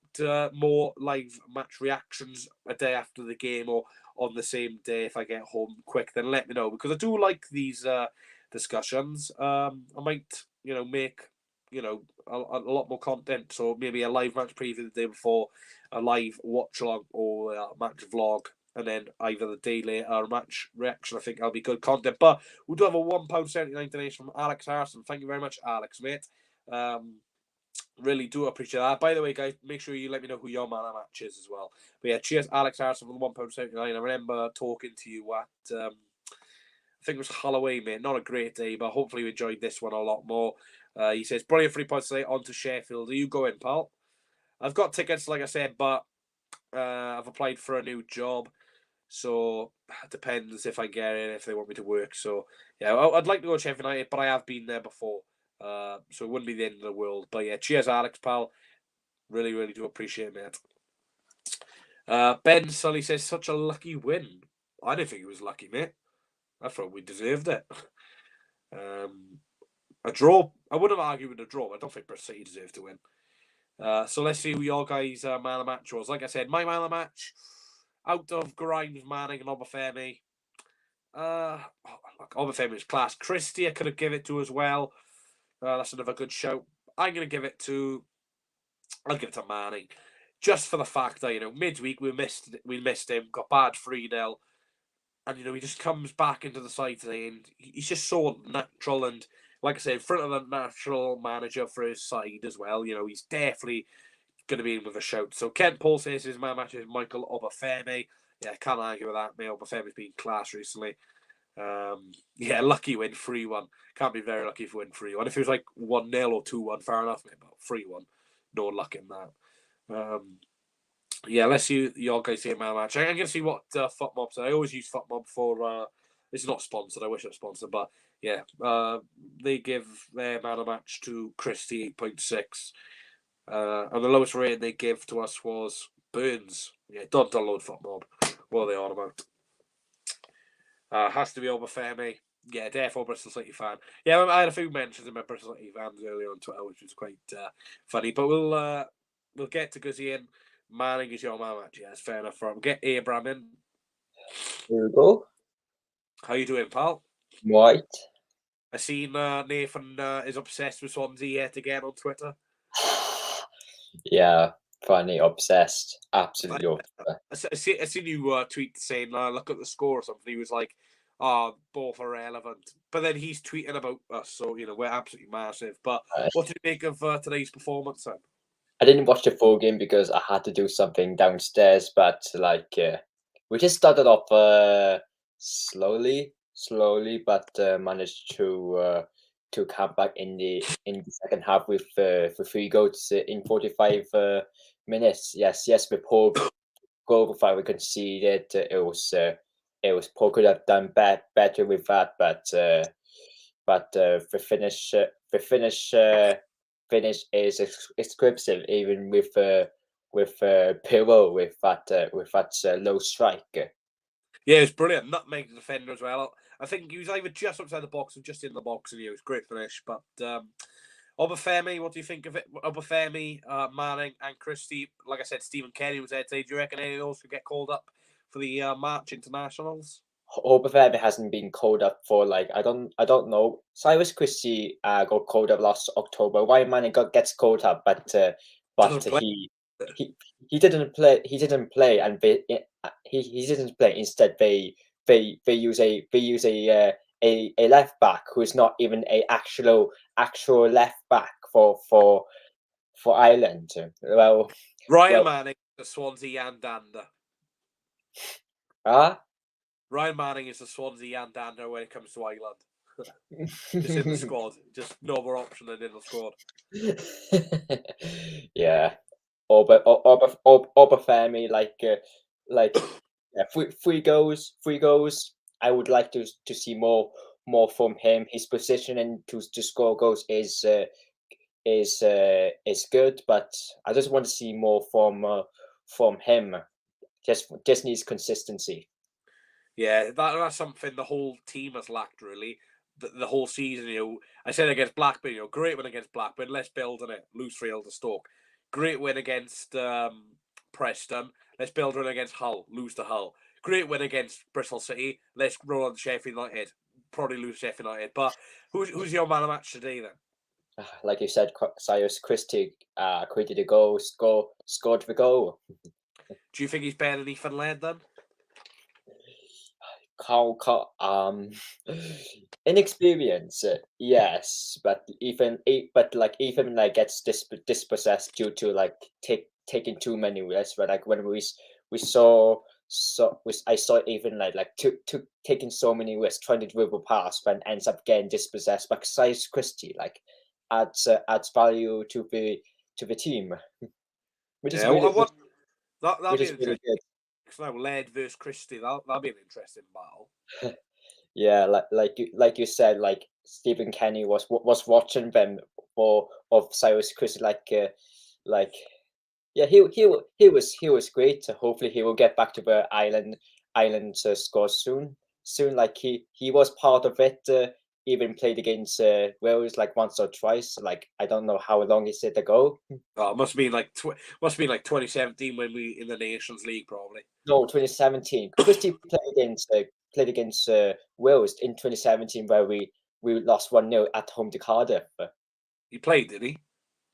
more live match reactions a day after the game or on the same day if I get home quick, then let me know. Because I do like these discussions. I might, make a lot more content. So maybe a live match preview the day before, a live watch along, or a match vlog, and then either the day later a match reaction. I think that'll be good content. But we do have a £1.79 donation from Alex Harrison. Thank you very much, Alex, mate. Really do appreciate that. By the way, guys, make sure you let me know who your man of match is as well. But yeah, cheers, Alex Harrison, for the £1.79. I remember talking to you at I think it was Halloween, mate. Not a great day, but hopefully you enjoyed this one a lot more. He says, brilliant 3 points today, on to Sheffield. Are you going, pal? I've got tickets, like I said, but I've applied for a new job. So it depends if I get it, if they want me to work. So yeah, I'd like to go to Sheffield United, but I have been there before. So it wouldn't be the end of the world. But yeah, cheers, Alex, pal. Really, really do appreciate it, mate. Ben Sully says, such a lucky win. I didn't think it was lucky, mate. I thought we deserved it. A draw. I wouldn't argue with a draw. I don't think Bristol City deserved to win. So let's see who your guys' man of the match was. Like I said, my man of the match, out of Grimes, Manning, and Obafemi. Obafemi was class. Christie, I could have given it to as well. That's another good shout. I'm going to give it to. I'll give it to Manning, just for the fact that midweek we missed him, got bad 3-0. And he just comes back into the side today, and he's just so natural. And like I said, in front of the natural manager for his side as well. He's definitely going to be in with a shout. So Kent Paul says his man match is Michael Obafemi. Yeah, can't argue with that. Mate, Obafemi's been class recently. Yeah, lucky win 3-1. Can't be very lucky if we win 3-1. If it was like 1-0 or 2-1, fair enough, mate. But 3-1, no luck in that. Yeah, let's see your guys see a man match. I'm going to see what FootMob said. I always use FootMob for. It's not sponsored. I wish it was sponsored, but yeah, they give their man a match to Christie 8.6, and the lowest rating they give to us was Burns. Yeah, don't download FootMob. What are they on about? Has to be Obafemi. Yeah, therefore Bristol City fan. Yeah, I had a few mentions of my Bristol City fans earlier on Twitter, which was quite funny. But we'll get to Guzzi in. Manning is your man match. Yeah, it's fair enough for him. Get Abraham in. Here we go. How you doing, pal? Right. I seen Nathan is obsessed with Swansea yet again on Twitter. Yeah, funny, obsessed, absolutely obsessed. I seen you tweet saying, look at the score or something. He was like, oh, both are relevant. But then he's tweeting about us, so, we're absolutely massive. But what did you make of today's performance then? I didn't watch the full game because I had to do something downstairs, but we just started off slowly, but managed to come back in the second half with 3 goals in 45 minutes. Yes, with poor goal before we conceded. It was Paul could have done better with that, but the finish is exquisite, even with Pirlo with that low strike. Yeah, it was brilliant. Nutmeg the defender as well. I think he was either just outside the box or just in the box, and it was great finish. But Obafemi, what do you think of it? Obafemi, Manning, and Christie. Like I said, Stephen Kenny was there today. Do you reckon any of those could get called up for the March internationals? Obafemi hasn't been called up for I don't know. Cyrus Christie got called up last October. Why Manning gets called up, but he didn't play. He didn't play, and he didn't play. Instead, they use a left back who is not even a actual left back for Ireland. Ryan Manning, the Swansea and Dander. Ryan Manning is the Swansea and Dander when it comes to Ireland. Just in the squad. Just no more option than in the squad. Yeah. Obafemi, three goals. I would like to see more from him. His positioning to score goals is good, but I just want to see more from him. Just needs consistency. Yeah, that's something the whole team has lacked, really. The whole season, I said against Blackburn, great win against Blackburn. Let's build on it. Lose 3-0 to Stoke. Great win against Preston. Let's build on it against Hull. Lose to Hull. Great win against Bristol City. Let's roll on Sheffield United. Probably lose Sheffield United. But who's your man of match today then? like you said, Cyrus Christie created a goal, scored the goal. Do you think he's better than Ethan Laird then? Inexperience, yes, but even like gets dispossessed due to like taking too many risks. But like when we saw I saw even like taking so many risks trying to dribble past, but ends up getting dispossessed. But Cyrus Christie like adds value to the team, which is Yeah, really that'll which be is an really interesting. good. Now Laird versus Christie, that'll be an interesting battle. Yeah, like you said, like Stephen Kenny was watching them for of Cyrus Chris, like yeah, he was great. Hopefully, he will get back to the island score soon. Soon, like he was part of it. Even played against Wales like once or twice. Like I don't know how long is it ago. Oh, it must be like 2017 when we in the Nations League probably. No, 2017. Christie played against Wales in 2017, where we lost 1-0 at home to Cardiff. He played, did he?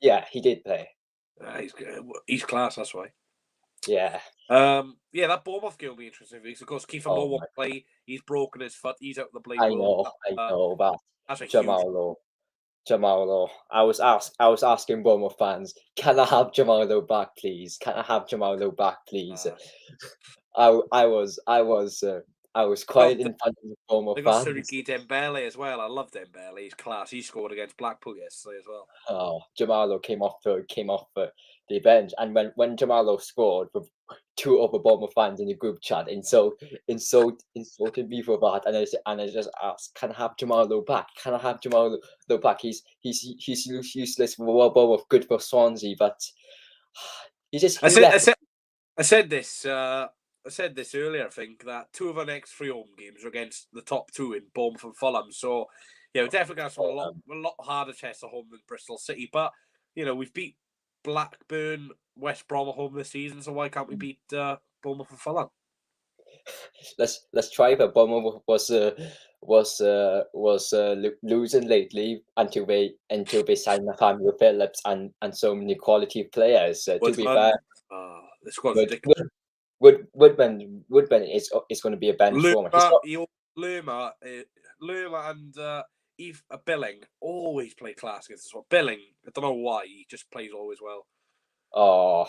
Yeah, he did play. He's class. That's why. Yeah. Yeah, that Bournemouth game will be interesting because of course Kiefer Moore Oh won't my! play. He's broken his foot. He's out of the I Blade World. know, I know, but That's a huge. Jamal Lowe, Jamal Lowe. I was asking Bournemouth fans, can I have Jamal Lowe back, please? Can I have Jamal Lowe back, please? I was Well, quiet in front of the Bournemouth they got fans. Suriki Dembele as well. I love Dembele. He's class. He scored against Blackpool yesterday as well. Oh, Jamalo came off the bench, and when Jamalo scored, with two other Bournemouth fans in the group chat insulted me for that, and I just asked, can I have Jamalo back? Can I have Jamalo back? He's useless for Bournemouth, good for Swansea, but he said this. I said this earlier. I think that 2 of our next 3 home games are against the top 2 in Bournemouth and Fulham. So, yeah, we're definitely going to have a lot harder test at home than Bristol City. But we've beat Blackburn, West Brom at home this season. So why can't we beat Bournemouth and Fulham? Let's try. But Bournemouth was losing lately until they signed Nathaniel Phillips and so many quality players. To be fair, the squad's ridiculous. Woodman is going to be a bench former. Lerma and Eve Billing always play class against us. Billing, I don't know why, he just plays always well. Oh,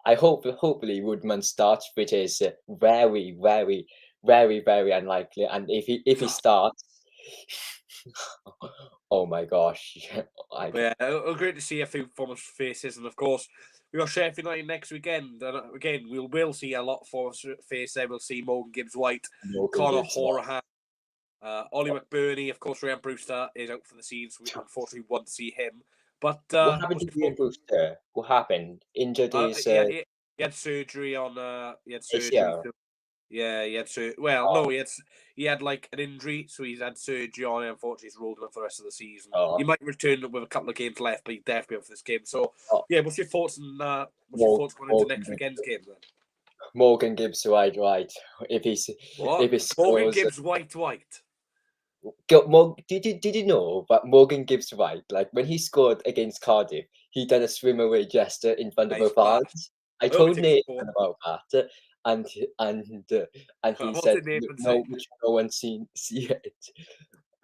hopefully Woodman starts, which is very unlikely. And if he starts, oh my gosh! Yeah, it'll great to see a few former faces, and of course we got Sheffield United next weekend. And again, we'll see a lot of former faces there. We'll see Morgan Gibbs-White, Conor Horahan, Ollie McBurney, of course. Ryan Brewster is out for the season, so we unfortunately want to see him. But what happened to Ryan Brewster? What happened? Injured his. He had surgery on. He had surgery. Yeah, he had Well, no, he had like an injury, so he's had surgery on it. Unfortunately, he's ruled him out for the rest of the season. He might return with a couple of games left, but he's definitely out for this game. So, yeah, what's your thoughts on going into next weekend's game then? Morgan Gibbs-White, right? If he scores, Morgan Gibbs-White. Did you know that Morgan Gibbs-White, like when he scored against Cardiff, he done a swim away gesture in front of the fans? I told Nathan about that, and he said no one see it.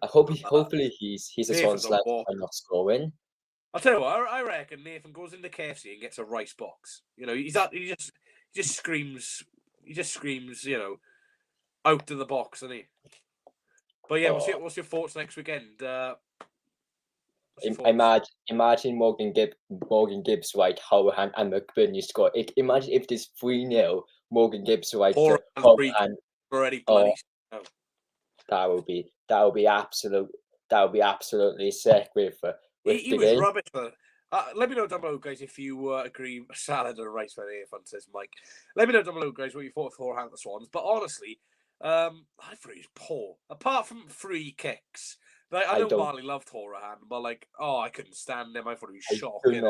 Hopefully he's a Swans lad by not scoring. I'll tell you what, I reckon Nathan goes into KFC and gets a rice box. He just screams, out of the box, doesn't he? But yeah, what's your thoughts next weekend? Imagine Morgan Gibbs-White, Horahan, and McBurney score. Imagine if this 3-0 Morgan Gibbs-White already bloody. That would be absolutely sick with he the was game. rubbish. Let me know down below, guys, if you agree. Salad and rice for the fun, says Mike. Let me know down below, guys, what you thought of Horahan the Swans. But honestly, I thought he was poor. Apart from free kicks. Like, I know Marley loved Horahan, but I couldn't stand him. I thought he was shocking.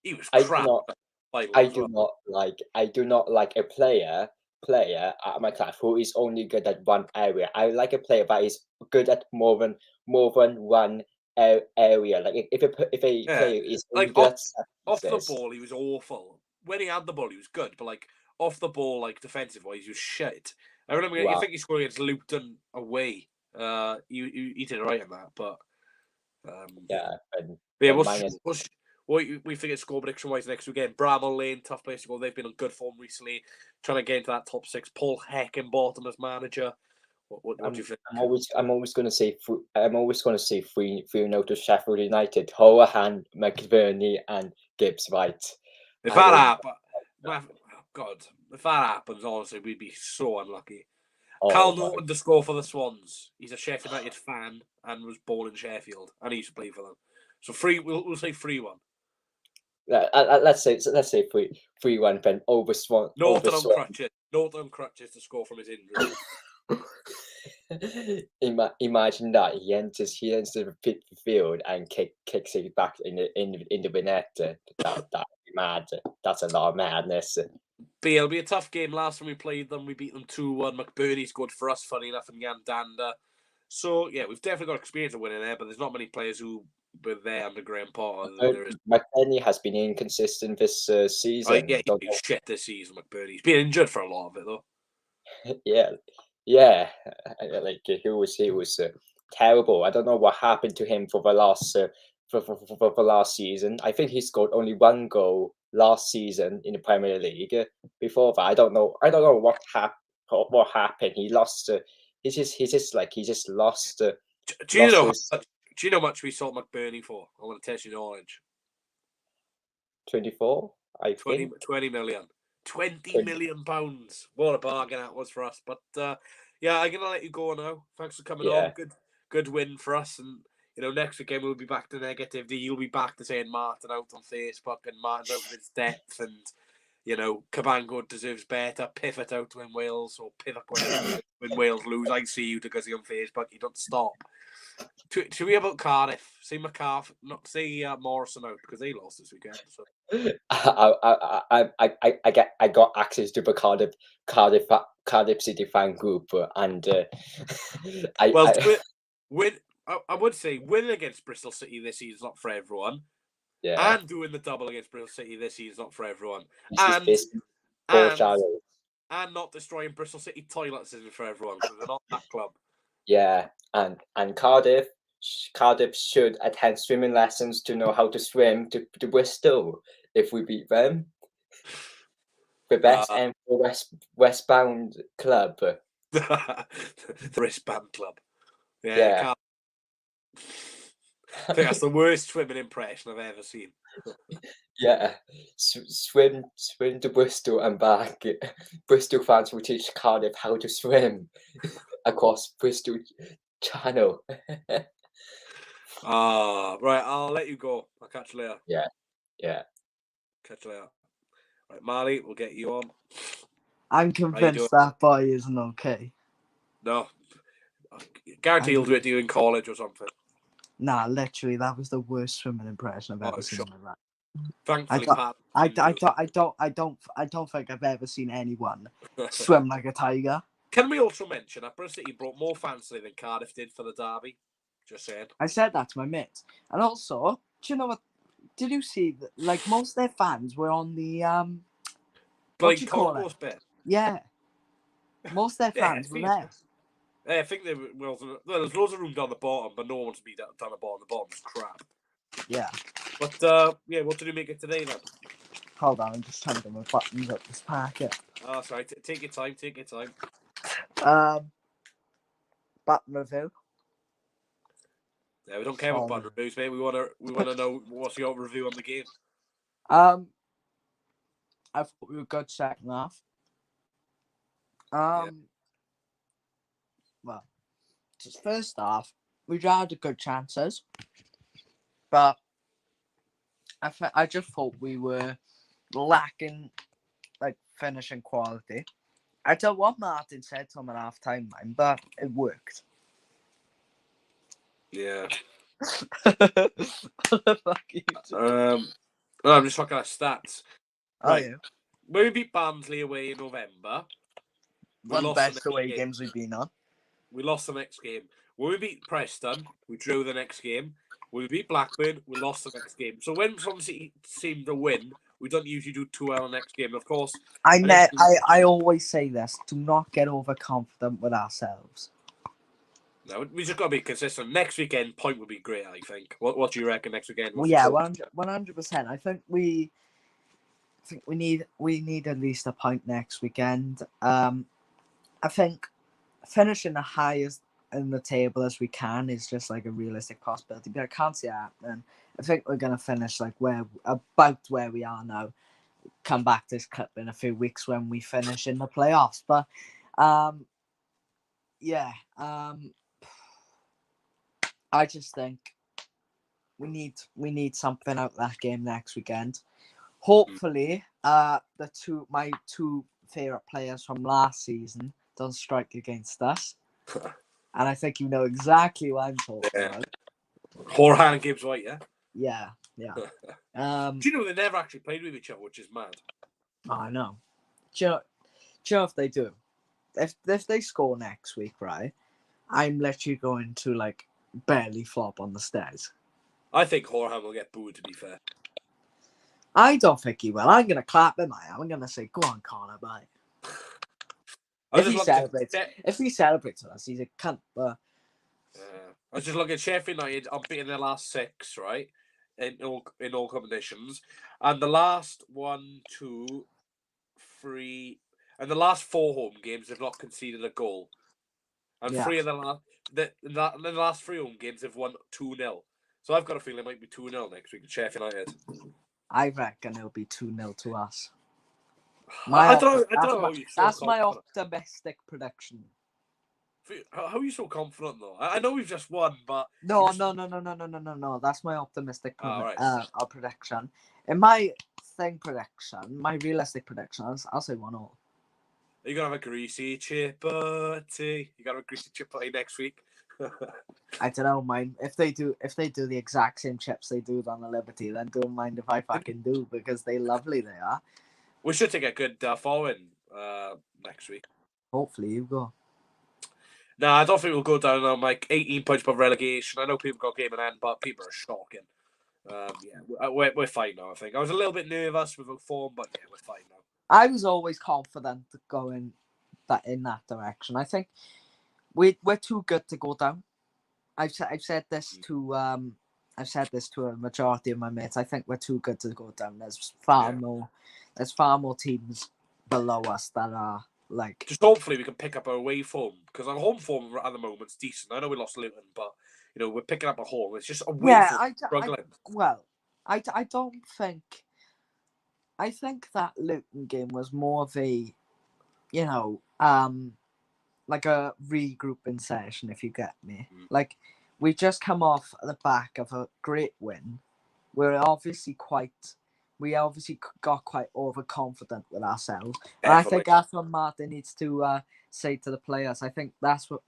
He was crap. I do not like a player at my club who is only good at one area. I like a player that is good at more than one area. Like if a player is like injured, off the ball, he was awful. When he had the ball, he was good, but like off the ball, like defensive wise, he was shit. I remember. I think he scored against Luton away. He did right in that, but what we figured score prediction wise next weekend. Bramall Lane, tough place to go. They've been on good form recently, trying to get into that top 6. Paul Heckingbottom as manager. What do you think? I'm always going to say 3-0 to Sheffield United. Horahan, McBurney, and Gibbs White. If that happens, if that happens, honestly, we'd be so unlucky. Cal Norton to score for the Swans. He's a Sheffield United fan and was born in Sheffield, and he used to play for them. So we'll say 3-1. Let's say 3-1 then over Swan. Norton on crutches to score from his injury. Imagine that he enters the field and kicks it back in the net. That'd be mad. That's a lot of madness. But it'll be a tough game. Last time we played them, we beat them 2-1. McBurney scored for us, funny enough, and Jan Danda. So yeah, we've definitely got experience of winning there, but there's not many players who were there under Graham Potter. McBurney has been inconsistent this season. He's shit this season, McBurney. He's been injured for a lot of it though. Yeah. Like he was terrible. I don't know what happened to him for the last for the last season. I think he scored only 1 goal last season in the Premier League. Before that, I don't know what happened. He lost. He just lost. Do you know how much we sold McBurney for? I want to test your knowledge. 24. 20 million. 20 million pounds. What a bargain that was for us. But yeah, I'm gonna let you go now. Thanks for coming on. Good win for us. And next weekend we'll be back to negativity. You'll be back to saying Martin out on Facebook and Martin's out with his depth and Cabango deserves better. Pivot out when Wales or pivot when Wales lose. I see you because you're on Facebook. You don't stop. To me about Cardiff, say McCarthy, not say Morrison out because they lost this weekend. So. I got access to the Cardiff City fan group, and I would say winning against Bristol City this season is not for everyone. Yeah, and doing the double against Bristol City this season is not for everyone. And not destroying Bristol City toilets isn't for everyone because they're not that club. Yeah, and Cardiff should attend swimming lessons to know how to swim to Bristol if we beat them. The best and westbound club. The wristband club. Yeah. I think that's the worst swimming impression I've ever seen. Yeah, swim to Bristol and back. Bristol fans will teach Cardiff how to swim across Bristol Channel. Right, I'll let you go. I'll catch you later. Yeah. Catch you later. Right, Marley, we'll get you on. I'm convinced that boy isn't okay. No. I guarantee he'll do it to you in college or something. Nah, literally, that was the worst swimming impression I've ever seen in my life. Thankfully, I don't think I've ever seen anyone swim like a tiger. Can we also mention that Bristol City brought more fans than Cardiff did for the derby? Just saying. I said that to my mates. And also, do you know what? Did you see that, like, most of their fans were on the what you call it? Bit? Yeah. Most of their fans were there. I think they were. Well, there's loads of room down the bottom, but no one wants to be down the bottom. The bottom's crap. Yeah. But what did you make it today then? Hold on, I'm just trying to get my buttons up this packet. Oh, sorry. Take your time. Button review. Yeah, we don't care about button reviews, mate. We wanna know what's your review on the game. I thought we were good second half. Well, just first half, we had good chances, but I just thought we were lacking, like, finishing quality. I don't know what Martin said to him at half time, but it worked. Yeah. What the fuck are you doing? I'm just looking at stats. Right. Oh, yeah. When we beat Barnsley away in November, one of the best away games we've been on. We lost the next game. When we beat Preston, we drew the next game. We beat Blackburn, we lost the next game. So when Swansea seem to win, we don't usually do too well the next game. Of course, I always say this: do not get overconfident with ourselves. no, we just got to be consistent. Next weekend, point would be great. I think. What do you reckon next weekend? Well, yeah, 100%. I think we need at least a point next weekend. I think finishing the highest in the table as we can is just like a realistic possibility, but I can't see that. And I think we're gonna finish like about where we are now. Come back to this clip in a few weeks when we finish in the playoffs. But I just think we need something out of that game next weekend. Hopefully, my two favorite players from last season don't strike against us. And I think you know exactly what I'm talking about. Horhan and Gibbs White, yeah? Yeah. Do you know they never actually played with each other, which is mad? I know. Do you know if they do? If they score next week, right, I'm literally going to like barely flop on the stairs. I think Horhan will get booed, to be fair. I don't think he will. I'm going to clap him. I'm going to say, go on, Connor, bye. If he celebrates with us, he's a cunt. But I was just looking at Sheffield United. I'm beating their last 6, right, in all competitions, and the last 1, 2, 3, and the last 4 home games they've not conceded a goal, and 3 of the last 3 home games they've won 2-0. So I've got a feeling it might be 2-0 next week at Sheffield United. I reckon it'll be 2-0 to us. I don't know. That's my optimistic prediction. How are you so confident though? I know we've just won, but no. That's my optimistic prediction. In my my realistic prediction, I'll say 1-0. Are you gonna have a greasy chipperty? You got a greasy chipperty next week? I don't know, mind if they do the exact same chips they do on the Liberty, then don't mind if I fucking do, because they lovely they are. We should take a good forward next week. Hopefully you go. No, I don't think we'll go down on like 18 points above relegation. I know people got game in hand, but people are shocking. We're fine now, I think. I was a little bit nervous with the form, but yeah, we're fine now. I was always confident going in that direction. I think we're too good to go down. I've said this to a majority of my mates. I think we're too good to go down. There's far more teams below us that are like. Just hopefully we can pick up our away form, because our home form at the moment's decent. I know we lost Luton, but you know we're picking up a home. It's just away form struggling. I don't think. I think that Luton game was more of a, like a regrouping session, if you get me. Like, we just come off the back of a great win. We obviously got quite overconfident with ourselves. And I think that's what Martin needs to say to the players. I think that's what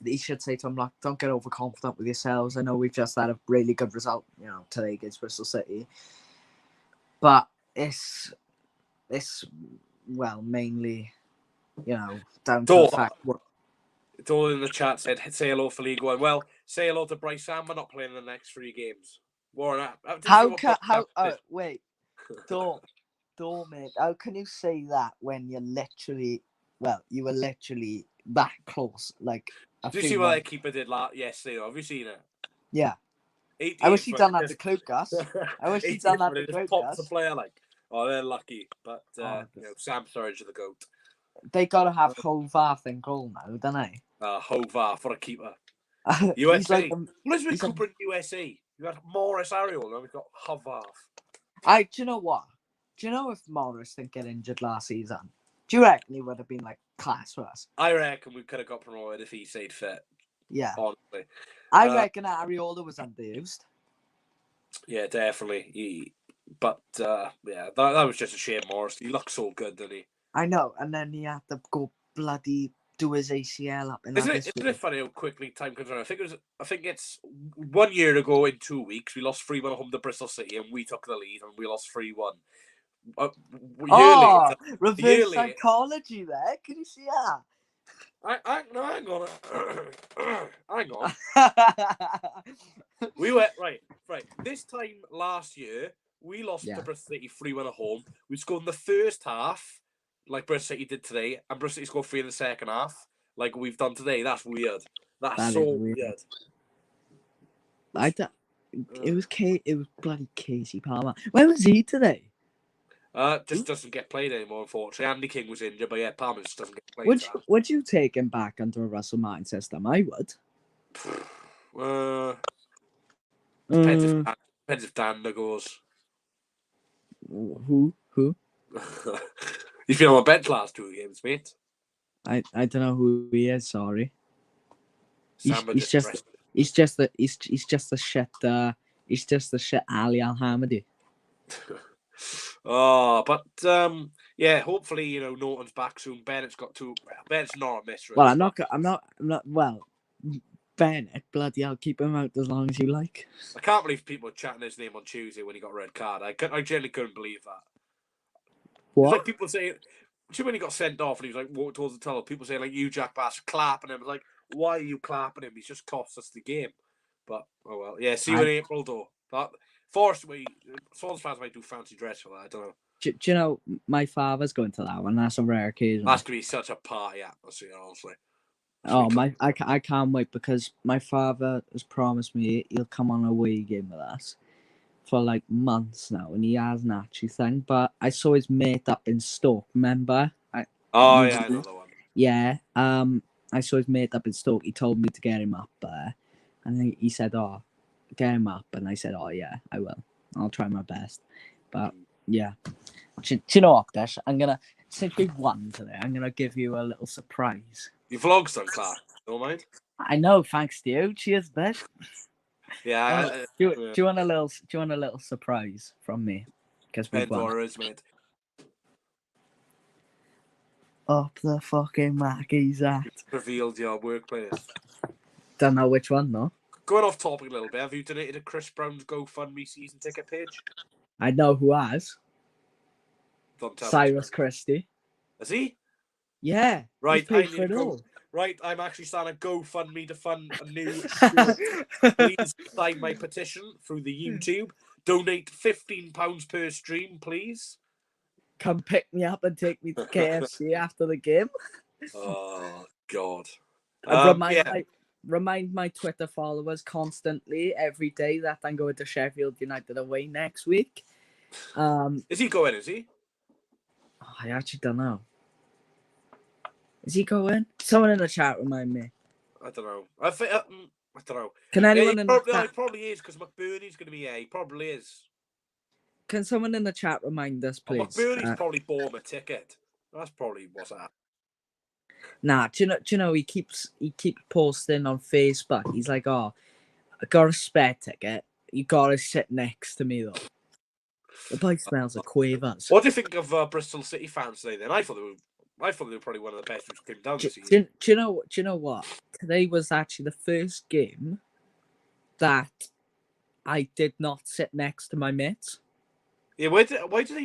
he should say to them. Like, don't get overconfident with yourselves. I know we've just had a really good result, today against Bristol City. But it's mainly, down to the fact. It's all in the chat said, say hello for League One. Well, say hello to Bryce Sam. We're not playing the next 3 games. Warren, wait, don't, mate. How can you say that when you were literally that close? Like, did you see what their keeper did yesterday? Have you seen it? Yeah. I wish he'd done that to Klukas. Pops the player like, they're lucky. But Sam Sturridge is the GOAT. They gotta have Hovarth in goal now, don't they? Hovarth for a keeper. USA. What is with Cooper in USA? You got Morris Ariel, and we've got Hovarth. Do you know what? Do you know if Morris didn't get injured last season? Do you reckon he would have been like class for us? I reckon we could have got promoted if he stayed fit. Yeah. Honestly. I reckon Ariola was underused. Yeah, definitely. But that was just a shame, Morris. He looked so good, didn't he? I know, and then he had to go bloody do his ACL up. Isn't it funny how quickly time comes around? I think it's 1 year ago in 2 weeks we lost 3-1 home to Bristol City, and we took the lead, and we lost 3-1. Reverse psychology there. Can you see that? Hang on. Hang on. We went right. This time last year, we lost to Bristol City 3-1 at home. We scored in the first half, like Bristol City did today, and Bristol City scored 3 in the second half, like we've done today. That's weird. That's so weird. It was bloody Casey Palmer. Where was he today? Just doesn't get played anymore, unfortunately. Andy King was injured, but yeah, Palmer just doesn't get played. Would you take him back under a Russell Martin system? I would. Depends if Danda goes. Who? He's been on my bench last 2 games, mate. I don't know who he is. Sorry. He's just a shit Ali Al-Hamidi. Yeah, hopefully, Norton's back soon. Bennett's not a miss. Well, I'm not. Well, Bennett, bloody hell, keep him out as long as you like. I can't believe people were chatting his name on Tuesday when he got a red card. I genuinely couldn't believe that. What? It's like people saying, when he got sent off and he was like walking towards the tunnel, people saying like, "You Jack Bass clapping him." I was like, why are you clapping him? He's just cost us the game. But oh well, yeah. See you in April though. But fortunately, Swans fans might do fancy dress for that. I don't know. Do you know my father's going to that one? That's a rare occasion. That's gonna be such a party atmosphere, honestly. I can't wait because my father has promised me he'll come on a away game with us for like months now, and he hasn't actually thing. But I saw his mate up in Stoke. Remember? I know the one. Yeah. I saw his mate up in Stoke. He told me to get him up there, and he said, "Oh, get him up." And I said, "Oh yeah, I will. I'll try my best." But yeah, do you know what, Dash? Since we've won today, I'm gonna give you a little surprise. Your vlog's done, Clark. Don't mind. I know, thanks to you. Cheers, bitch. Yeah. Do you want a little surprise from me? Because we've won. Mate. Up the fucking Mackey's at. Revealed your workplace. Don't know which one though. Going off topic a little bit, have you donated to Chris Brown's GoFundMe season ticket page? I know who has. Cyrus me. Christie. Is he? Yeah. Right, I'm actually starting a GoFundMe to fund a new school. Please sign my petition through the YouTube. Donate £15 per stream, please. Come pick me up and take me to KFC after the game. Oh, God. Remind my Twitter followers constantly every day that I'm going to Sheffield United away next week. Is he going, is he? Oh, I actually don't know. Is he going? Someone in the chat remind me. I don't know. I don't know. Can anyone in the chat? He probably is because McBurney's going to be here. He probably is. Can someone in the chat remind us, please? McBurney's probably bought him a ticket. That's probably what's that. Nah, do you know he keeps posting on Facebook. He's like, "Oh, I got a spare ticket. You gotta sit next to me though." The bike smells of quavers. What do you think of Bristol City fans today? Then I thought they were probably one of the best who's came down this season. Do you know what? Today was actually the first game that I did not sit next to my mates. Yeah, why did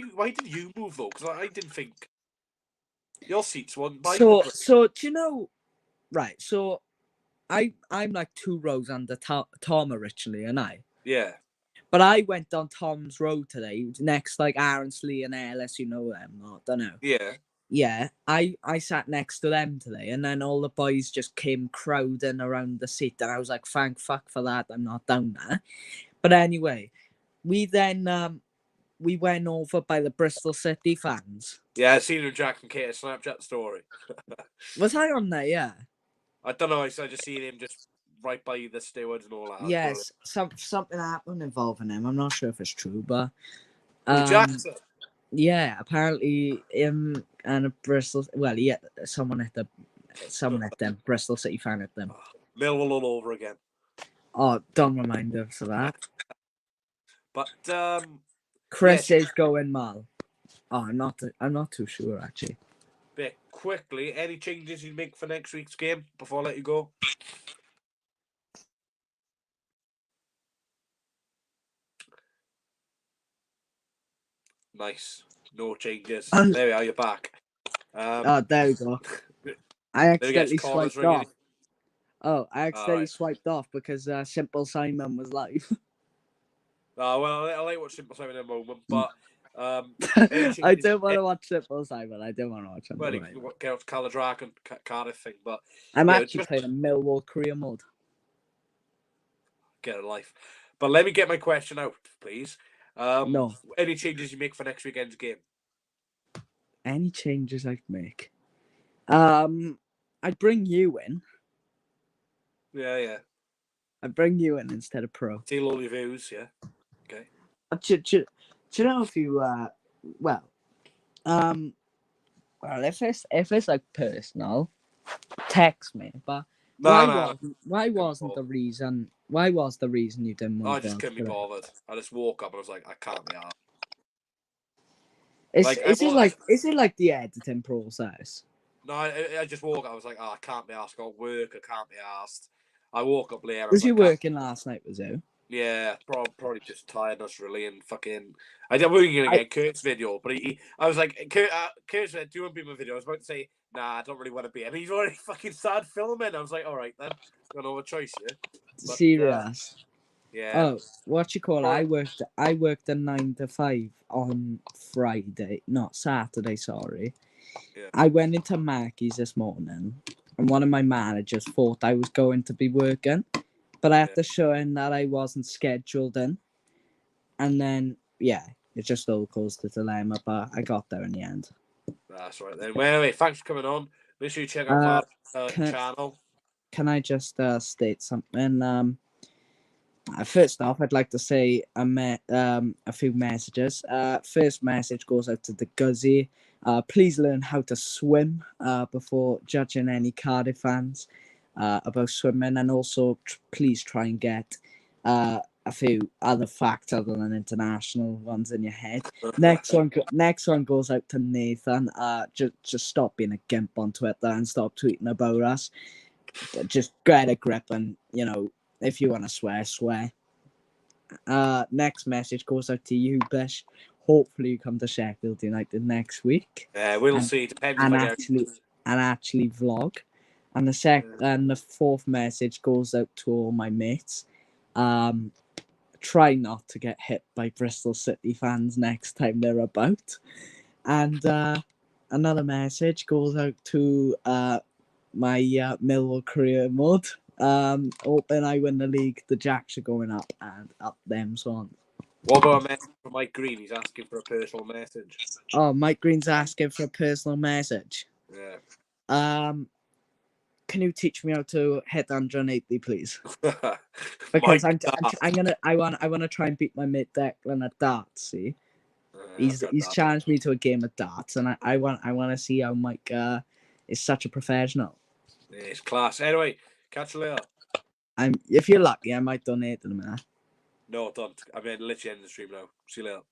you move though? Because I didn't think your seats weren't. So do you know? Right. So I'm like 2 rows under Tom originally, and I. Yeah. But I went on Tom's row today, next like Aronsley and Ellis, you know them, I don't know. Yeah. Yeah, I sat next to them today, and then all the boys just came crowding around the seat, and I was like, thank fuck for that, I'm not down there. But anyway, we then we went over by the Bristol City fans. Yeah, I seen Jack and Kate Snapchat story. Was I on there? Yeah. I don't know. I just seen him just right by the stewards and all that. Yes, something happened involving him. I'm not sure if it's true, but Jackson. Yeah, apparently him and a Bristol. Well, yeah, someone at them. Bristol City fan at them. Millwall all over again. Oh, don't remind us of that. But Chris is going mal. Oh, I'm not too sure actually. Bit quickly, any changes you make for next week's game before I let you go? Nice. No changes. There we are, you're back. There we go. I accidentally Connor's swiped ringing. off. Oh, I accidentally Alright. swiped off because Simple Simon was live. Oh, well, I'll let you watch Simple Simon in a moment, but I don't want to watch Simple Simon. I don't want to watch well, Simple you Simon. get out to Caladrak and Cardiff thing, but I'm yeah, actually just playing a Millwall career mode. get a life. But let me get my question out, please. No. Any changes you make for next weekend's game? Any changes I'd make? I'd bring you in. Yeah. I'd bring you in instead of Pro. Steal all your views, yeah. Okay. Do you know if you well if it's like personal, text me. But why wasn't the reason you didn't move? I just couldn't be bothered. I just woke up and I was like, I can't be asked. Is it like the editing process? No, I just woke up. I was like, I can't be asked. I got work. I can't be asked. I woke up later. Was you working last night? Was you? Yeah, probably just tiredness really, and fucking. I wasn't gonna get Kurt's video, but I was like, Kurt said, "Do you want to be in my video?" I was about to say, "Nah, I don't really want to be," and he's already fucking started filming. I was like, "All right then, got no choice here." But, serious? Yeah. Oh, what you call it? I worked a 9 to 5 on Friday, not Saturday. Sorry. Yeah. I went into Mackey's this morning, and one of my managers thought I was going to be working, but I had to show him that I wasn't scheduled in, and then it just all caused the dilemma. But I got there in the end. That's right then. Well, anyway, thanks for coming on. Make sure you check out our channel. Can I just state something? First off, I'd like to say a few messages. First message goes out to the Guzzy. Please learn how to swim before judging any Cardiff fans about swimming, and also please try and get a few other facts other than international ones in your head. Next one goes out to Nathan. Just stop being a gimp on Twitter and stop tweeting about us. Just get a grip, and if you want to swear. Next message goes out to you, Bish. Hopefully you come to Sheffield United next week. We'll see. Depends and actually vlog. And the fourth message goes out to all my mates. Try not to get hit by Bristol City fans next time they're about. And another message goes out to my Millwall career mode. Hoping I win the league. The Jacks are going up, and up them Swans. What about a message from Mike Green? He's asking for a personal message. Oh, Mike Green's asking for a personal message. Yeah. Can you teach me how to hit 180, please? Because I want to try and beat my mate Declan at darts. See, he's challenged me to a game of darts, and I want to see how Mike is such a professional. It's class. Anyway, catch you later. If you're lucky, I might donate in a minute. No, don't. I mean, literally end the stream now. See you later.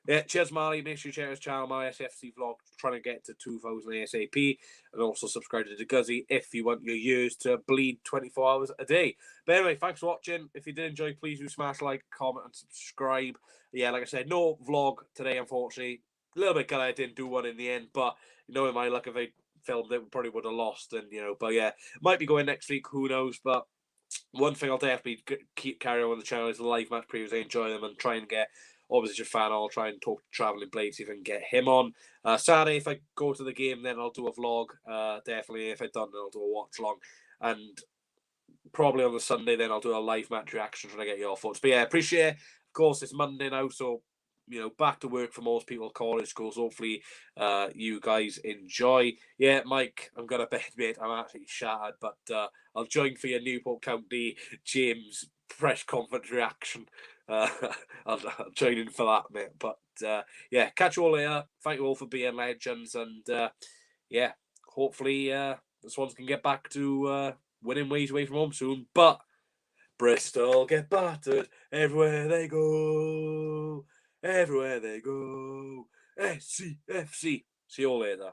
Yeah, cheers, Marley. Make sure you check his channel, my SFC vlog, trying to get to 2,000 ASAP, and also subscribe to the Guzzy if you want your ears to bleed 24 hours a day. But anyway, thanks for watching. If you did enjoy, please do smash like, comment, and subscribe. Yeah, like I said, no vlog today, unfortunately. A little bit glad I didn't do one in the end, but in my luck, if I filmed it, we probably would have lost. And but yeah, might be going next week. Who knows? But one thing I'll definitely keep carrying on the channel is the live match previews. I enjoy them and try and get. Obviously, Fan, I'll try and talk to Travelling Blade, see if I can get him on. Saturday, if I go to the game, then I'll do a vlog. Definitely, if I don't, then I'll do a watch long. And probably on the Sunday, then I'll do a live match reaction trying to get your thoughts. But yeah, appreciate it. Of course, it's Monday now, so back to work for most people, college schools. Hopefully, you guys enjoy. Yeah, Mike, I'm gonna bed, mate. I'm absolutely shattered, but I'll join for your Newport County James press conference reaction. I'll join in for that, mate. But yeah, catch you all later. Thank you all for being legends, and yeah, hopefully the Swans can get back to winning ways away from home soon. But Bristol get battered everywhere they go. Everywhere they go. SCFC. See you all later.